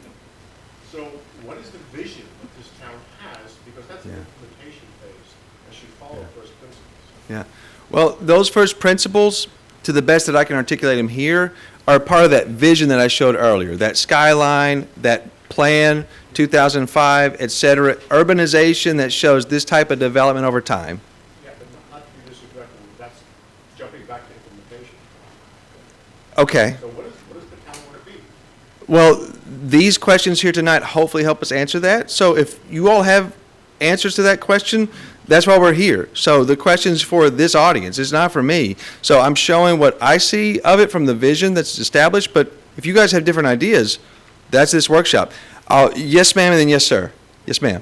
So what is the vision that this town has? Because that's an implementation phase that should follow first principles. Yeah. Well, those first principles, to the best that I can articulate them here, are part of that vision that I showed earlier, that skyline, that plan, 2005, et cetera, urbanization that shows this type of development over time. Yeah, but that's jumping back to implementation. Okay. So what does the town want to be? Well, these questions here tonight hopefully help us answer that. So if you all have answers to that question, that's why we're here. So the question's for this audience. It's not for me. So I'm showing what I see of it from the vision that's established, but if you guys have different ideas, that's this workshop. Yes, ma'am, and then yes, sir. Yes, ma'am.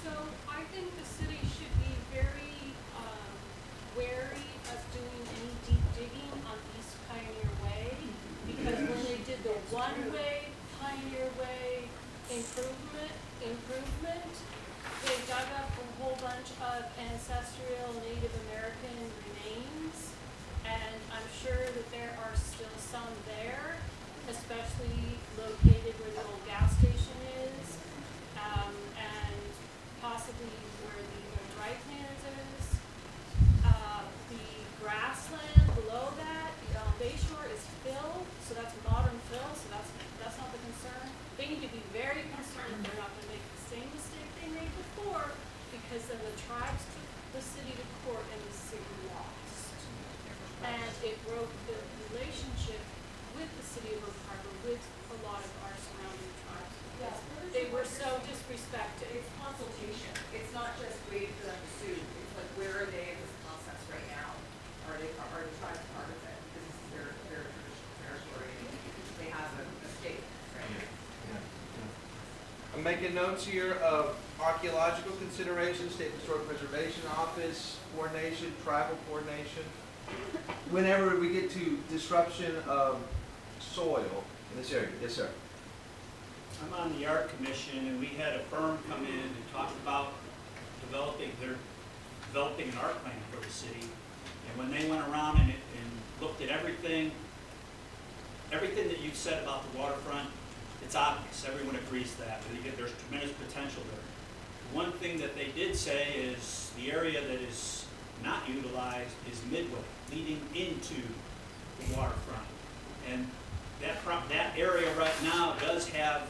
So I think the city should be very wary of doing any deep digging on East Pioneer Way, because when they did the one-way Pioneer Way improvement, they dug up a whole bunch of ancestral Native American remains, and I'm sure that there are still some there, especially located where the old gas station is, and possibly where the old dry cleaners is. The grassland below that, Bay Shore is fill, so that's modern fill, so that's not the concern. They need to be very concerned that they're not gonna make the same mistake they made before, because then the tribes took the city to court and the city lost. And it broke the relationship with the city of Oak Harbor, with a lot of our surrounding tribes. Because they were so disrespected. It's consultation. It's not just waiting for them to sue. It's like, where are they in this process right now? Are the tribes part of it? Because this is their traditional territory and they have a stake, right? I'm making notes here of archaeological considerations, State Historic Preservation Office coordination, tribal coordination. Whenever we get to disruption of soil in this area. Yes, sir. I'm on the art commission, and we had a firm come in and talk about developing an art plan for the city. And when they went around and looked at everything that you've said about the waterfront, it's obvious. Everyone agrees that. There's tremendous potential there. One thing that they did say is the area that is not utilized is Midway, leading into the waterfront. And that area right now does have,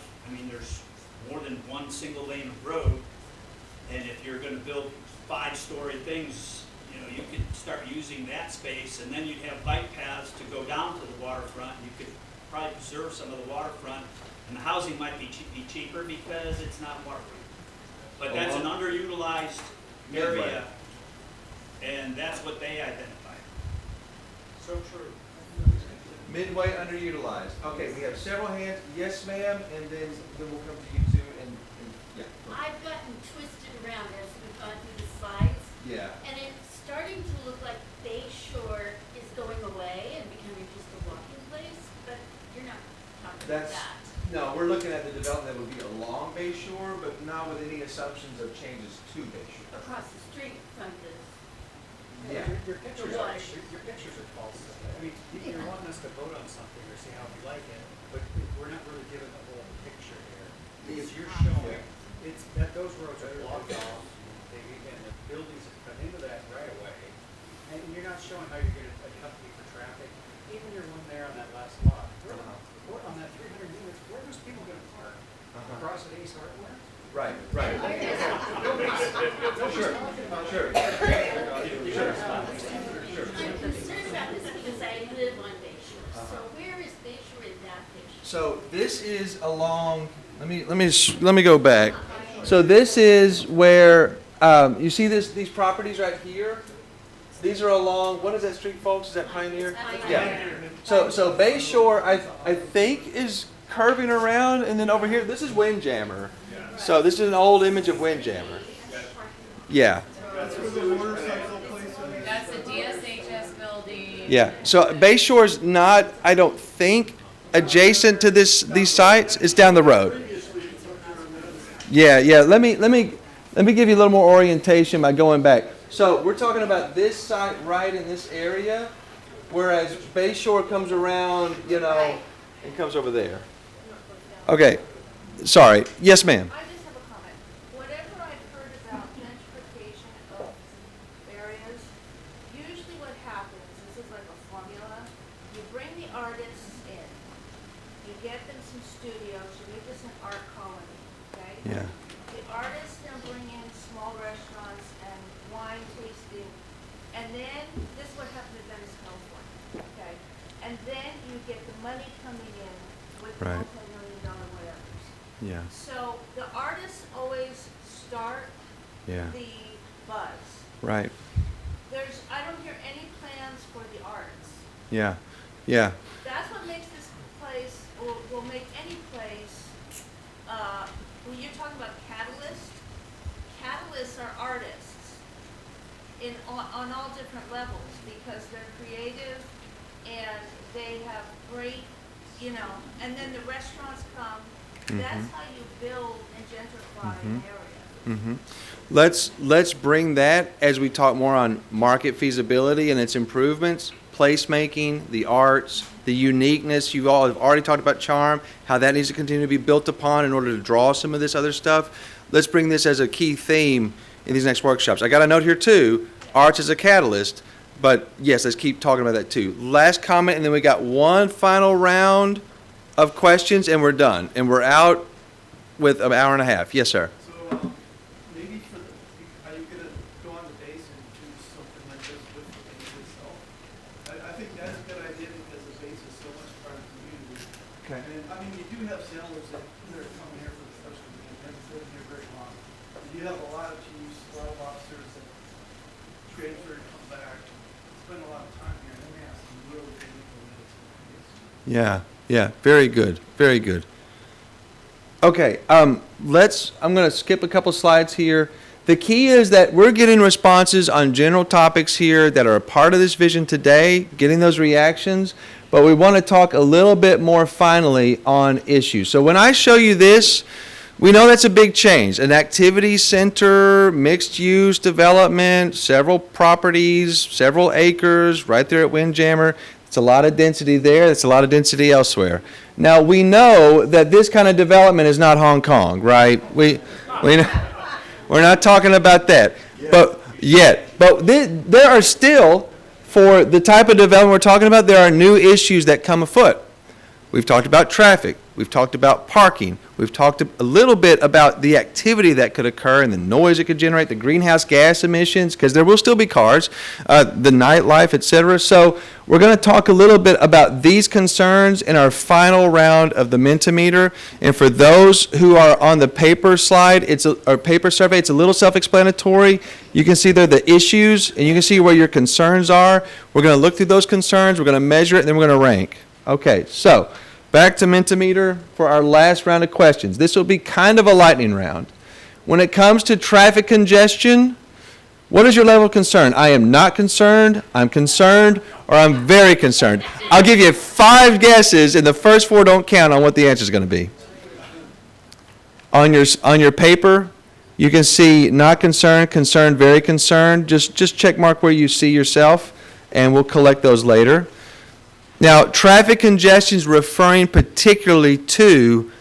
there's more than one single lane of road. And if you're gonna build 5-story things, you could start using that space, and then you'd have bike paths to go down to the waterfront. You could probably preserve some of the waterfront, and the housing might be cheaper because it's not waterfront. But that's an underutilized area, and that's what they identified. So true. Midway underutilized. Okay, we have several hands. Yes, ma'am, and then we'll come to you too. And yeah. I've gotten twisted around as we've gone through the slides. Yeah. And it's starting to look like Bay Shore is going away and becoming just a walking place, but you're not talking about that. No, we're looking at the development that would be along Bay Shore, but not with any assumptions of changes to Bay Shore. Across the street from the, Yeah. Your pictures are false. You're wanting us to vote on something or see how we like it, but we're not really giving the whole picture here. Because you're showing, those roads are blocked off, and the buildings have cut into that right away. And you're not showing how you're gonna accompany for traffic. Even your one there on that last lot, on that 300 units, where are those people gonna park? Across at Ace Hardware? Right. Sure. I'm concerned about this because I live on Bay Shore. So where is Bay Shore in that picture? So this is along. Let me go back. So this is where you see these properties right here. These are along. What is that street, folks? Is that Pioneer? Yeah. So Bay Shore, I think, is curving around, and then over here, this is Windjammer. So this is an old image of Windjammer. Yeah. That's the DSHS building. Yeah. So Bay Shore's not, I don't think, adjacent to these sites. It's down the road. Yeah. Let me give you a little more orientation by going back. So we're talking about this site right in this area, whereas Bay Shore comes around, and comes over there. Okay. Sorry. Yes, ma'am. I just have a comment. Whatever I've heard about gentrification of areas, usually what happens, this is like a formula, you bring the artists in, you get them some studios, you make this an art colony, okay? Yeah. The artists then bring in small restaurants and wine tasting, and then you get the money coming in with Right. multi-million-dollar whatevers. Yeah, So the artists always start yeah, the buzz. right, I don't hear any plans for the arts. yeah, yeah, That's what makes this place, or will make any place, when you're talking about catalysts are artists on all different levels, because they're creative and they have great, and then the restaurants come. That's how you build and gentrify an area. hmm Let's bring that as we talk more on market feasibility and its improvements, placemaking, the arts, the uniqueness. You all have already talked about charm, how that needs to continue to be built upon in order to draw some of this other stuff. Let's bring this as a key theme in these next workshops. I got a note here too, arts as a catalyst, but yes, let's keep talking about that too. Last comment, and then we got one final round of questions, and we're done. And we're out with an hour and a half. Yes, sir. So, maybe are you gonna go on the base and do something like this with the base itself? I think that's a good idea because the base is so much part of the community. Okay. And, I mean, you do have sailors that are coming here for the first weekend, they haven't been here very long. And you have a lot of chiefs, a lot of officers that transfer and come back, spend a lot of time here, and they may have some really good info. Yeah, yeah, very good, very good. Okay, I'm going to skip a couple slides here. The key is that we're getting responses on general topics here that are a part of this vision today, getting those reactions, but we want to talk a little bit more finally on issues. So when I show you this, we know that's a big change. An activity center, mixed-use development, several properties, several acres right there at Windjammer. It's a lot of density there. It's a lot of density elsewhere. Now, we know that this kind of development is not Hong Kong, right? We're not talking about that. But there are still, for the type of development we're talking about, there are new issues that come afoot. We've talked about traffic. We've talked about parking. We've talked a little bit about the activity that could occur and the noise it could generate, the greenhouse gas emissions, because there will still be cars, the nightlife, et cetera. So we're going to talk a little bit about these concerns in our final round of the Mentimeter. And for those who are on the paper slide, or paper survey, it's a little self-explanatory. You can see there the issues, and you can see where your concerns are. We're going to look through those concerns. We're going to measure it, and then we're going to rank. Okay, so back to Mentimeter for our last round of questions. This will be kind of a lightning round. When it comes to traffic congestion, what is your level of concern? I am not concerned, I'm concerned, or I'm very concerned. I'll give you 5 guesses, and the first 4 don't count on what the answer is going to be. On your paper, you can see not concerned, concerned, very concerned. Just check mark where you see yourself, and we'll collect those later. Now, traffic congestion is referring particularly to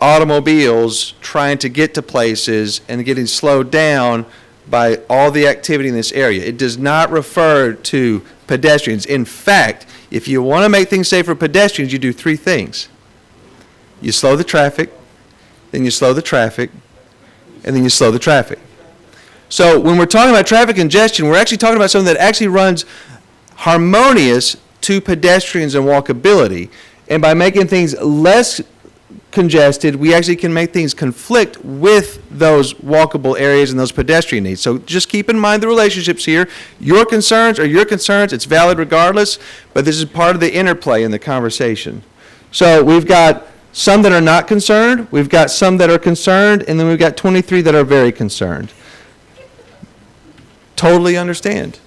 automobiles trying to get to places and getting slowed down by all the activity in this area. It does not refer to pedestrians. In fact, if you want to make things safe for pedestrians, you do 3 things. You slow the traffic, then you slow the traffic, and then you slow the traffic. So when we're talking about traffic congestion, we're actually talking about something that actually runs harmonious to pedestrians and walkability. And by making things less congested, we actually can make things conflict with those walkable areas and those pedestrian needs. So just keep in mind the relationships here. Your concerns are your concerns. It's valid regardless, but this is part of the interplay in the conversation. So we've got some that are not concerned, we've got some that are concerned, and then we've got 23 that are very concerned. Totally understand.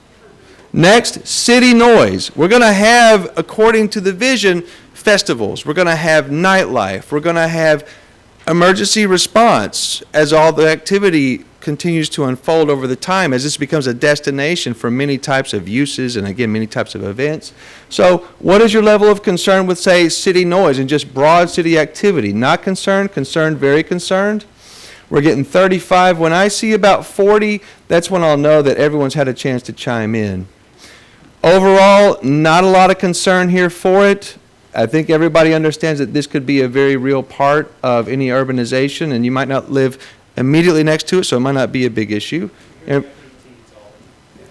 Next, city noise. We're going to have, according to the vision, festivals. We're going to have nightlife. We're going to have emergency response as all the activity continues to unfold over the time, as this becomes a destination for many types of uses and, again, many types of events. So what is your level of concern with, say, city noise and just broad city activity? Not concerned, concerned, very concerned. We're getting 35. When I see about 40, that's when I'll know that everyone's had a chance to chime in. Overall, not a lot of concern here for it. I think everybody understands that this could be a very real part of any urbanization, and you might not live immediately next to it, so it might not be a big issue.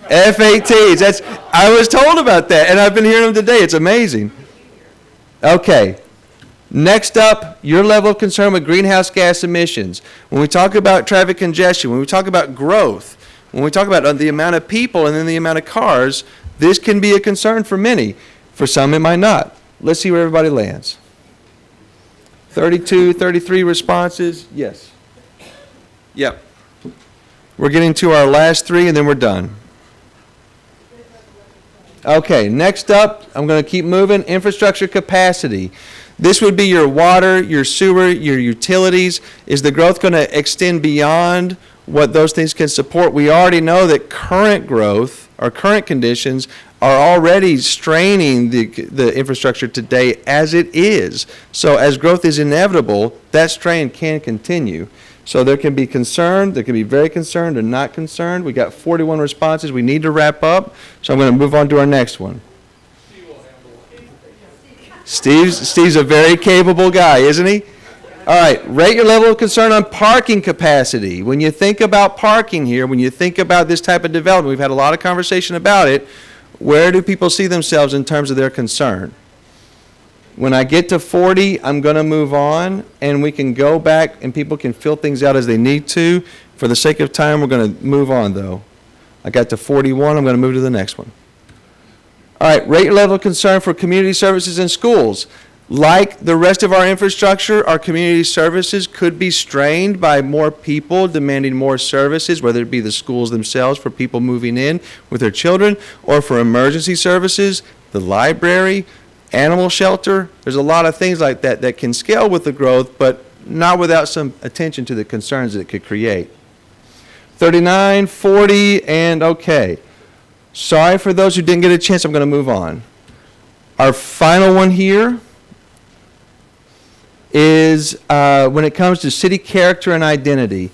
F-18s, I was told about that, and I've been hearing them today. It's amazing. Okay. Next up, your level of concern with greenhouse gas emissions. When we talk about traffic congestion, when we talk about growth, when we talk about the amount of people and then the amount of cars, this can be a concern for many. For some, it might not. Let's see where everybody lands. 32, 33 responses. Yes. Yep. We're getting to our last three, and then we're done. Okay, next up, I'm going to keep moving. Infrastructure capacity. This would be your water, your sewer, your utilities. Is the growth going to extend beyond what those things can support? We already know that current growth, or current conditions, are already straining the infrastructure today as it is. So as growth is inevitable, that strain can continue. So there can be concerned, there can be very concerned or not concerned. We got 41 responses. We need to wrap up. So I'm going to move on to our next one. Steve's a very capable guy, isn't he? All right, rate your level of concern on parking capacity. When you think about parking here, when you think about this type of development, we've had a lot of conversation about it. Where do people see themselves in terms of their concern? When I get to 40, I'm going to move on, and we can go back and people can fill things out as they need to. For the sake of time, we're going to move on, though. I got to 41. I'm going to move to the next one. All right, rate your level of concern for community services in schools. Like the rest of our infrastructure, our community services could be strained by more people demanding more services, whether it be the schools themselves for people moving in with their children, or for emergency services, the library, animal shelter. There's a lot of things like that that can scale with the growth, but not without some attention to the concerns that it could create. 39, 40, and okay. Sorry for those who didn't get a chance. I'm going to move on. Our final one here is when it comes to city character and identity.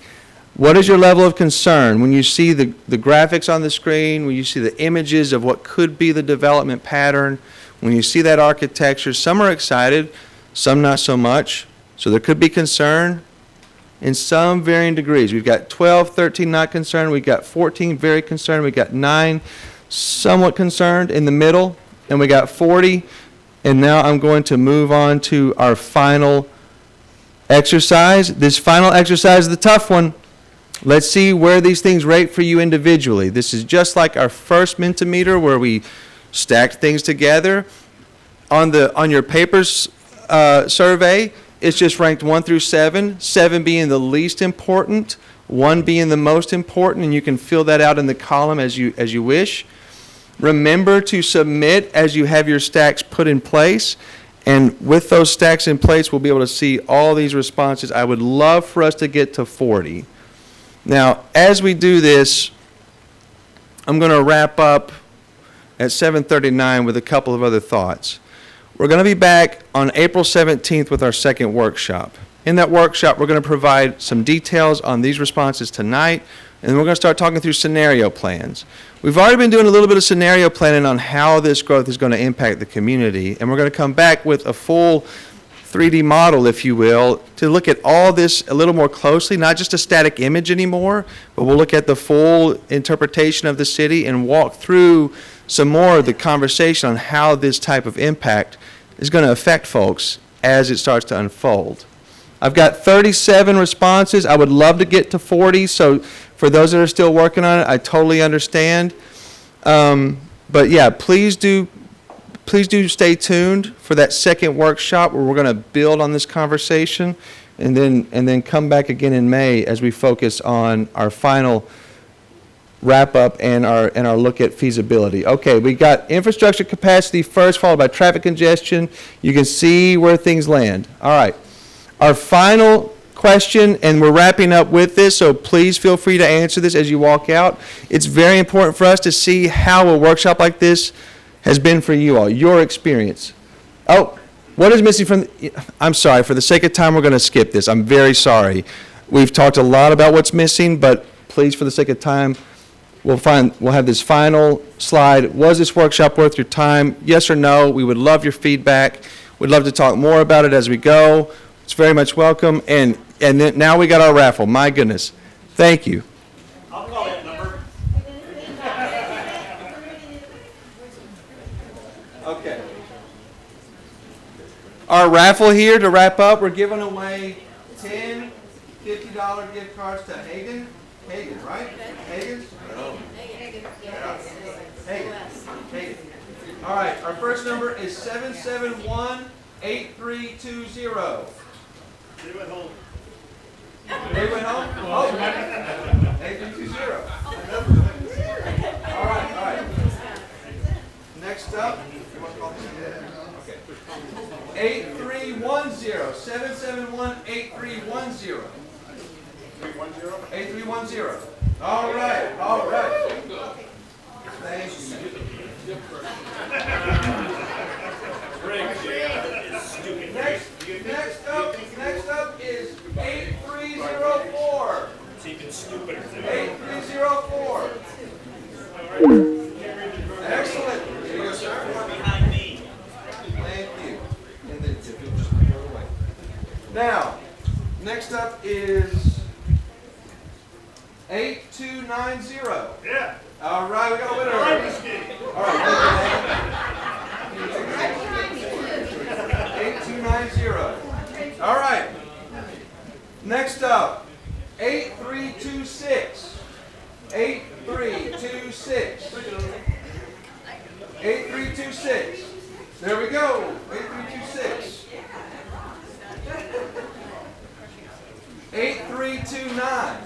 What is your level of concern when you see the graphics on the screen, when you see the images of what could be the development pattern, when you see that architecture? Some are excited, some not so much. So there could be concern in some varying degrees. We've got 12, 13 not concerned. We've got 14 very concerned. We've got 9 somewhat concerned in the middle. And we got 40. And now I'm going to move on to our final exercise. This final exercise is the tough one. Let's see where these things rate for you individually. This is just like our first Mentimeter where we stacked things together. On your papers survey, it's just ranked 1 through 7, 7 being the least important, 1 being the most important, and you can fill that out in the column as you wish. Remember to submit as you have your stacks put in place, and with those stacks in place, we'll be able to see all these responses. I would love for us to get to 40. Now, as we do this, I'm going to wrap up at 7:39 with a couple of other thoughts. We're going to be back on April 17th with our second workshop. In that workshop, we're going to provide some details on these responses tonight, and then we're going to start talking through scenario plans. We've already been doing a little bit of scenario planning on how this growth is going to impact the community, and we're going to come back with a full 3D model, if you will, to look at all this a little more closely, not just a static image anymore, but we'll look at the full interpretation of the city and walk through some more of the conversation on how this type of impact is going to affect folks as it starts to unfold. I've got 37 responses. I would love to get to 40, so for those that are still working on it, I totally understand. But yeah, please do stay tuned for that second workshop where we're going to build on this conversation and then come back again in May as we focus on our final wrap up and our look at feasibility. Okay, we got infrastructure capacity first, followed by traffic congestion. You can see where things land. All right, our final question, and we're wrapping up with this, so please feel free to answer this as you walk out. It's very important for us to see how a workshop like this has been for you all, your experience. Oh, what is missing from, I'm sorry, for the sake of time, we're going to skip this. I'm very sorry. We've talked a lot about what's missing, but please, for the sake of time, we'll have this final slide. Was this workshop worth your time? Yes or no? We would love your feedback. We'd love to talk more about it as we go. It's very much welcome. And then now we got our raffle. My goodness. Thank you. I'll call that number. Okay. our raffle here to wrap up. We're giving away 10 $50 gift cards to Hagen. Hagen, right? Hagen's? Hagen. Hagen. All right, our first number is 771-8320. They went home. They went home? Oh, 8320. All right, all right. Next up, you want to call this? Okay. 8310. 771-8310. 8310. All right, all right. Thank you. Next up is 8304. It's even stupider. 8304. Excellent. Here you go, sir. Behind me. Thank you. And then if you'll just go away. Now, next up is 8290. Yeah. All right, we got a winner. All right, thank you. 8290. All right. Next up, 8326. 8326. 8326. There we go. 8326. 8329.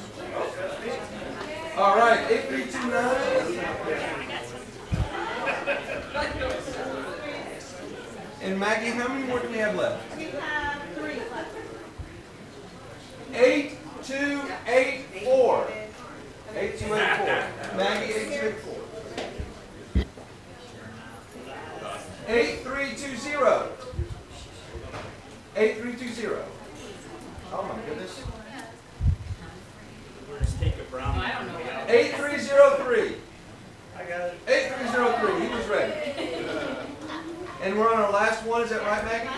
All right, 8329. And Maggie, how many more do we have left? We have 3 left. 8284. 8284. Maggie, 8284. 8320. 8320. Oh my goodness. Let's take a brown. 8303. I got it. 8303. He was ready. And we're on our last one. Is that right, Maggie?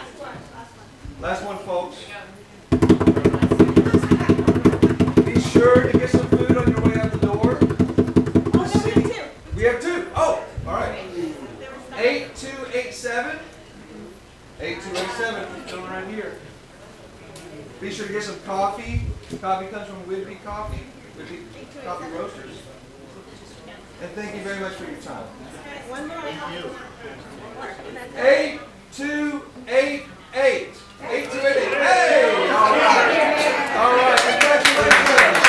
Last one, folks. Be sure to get some food on your way out the door. Oh, no, we have 2. We have 2. Oh, all right. 8287. 8287. Coming right here. Be sure to get some coffee. Coffee comes from Whidbey Coffee. Whidbey Coffee Roasters. And thank you very much for your time. One more. Thank you. 8288. 8288. Hey! All right. All right. Congratulations.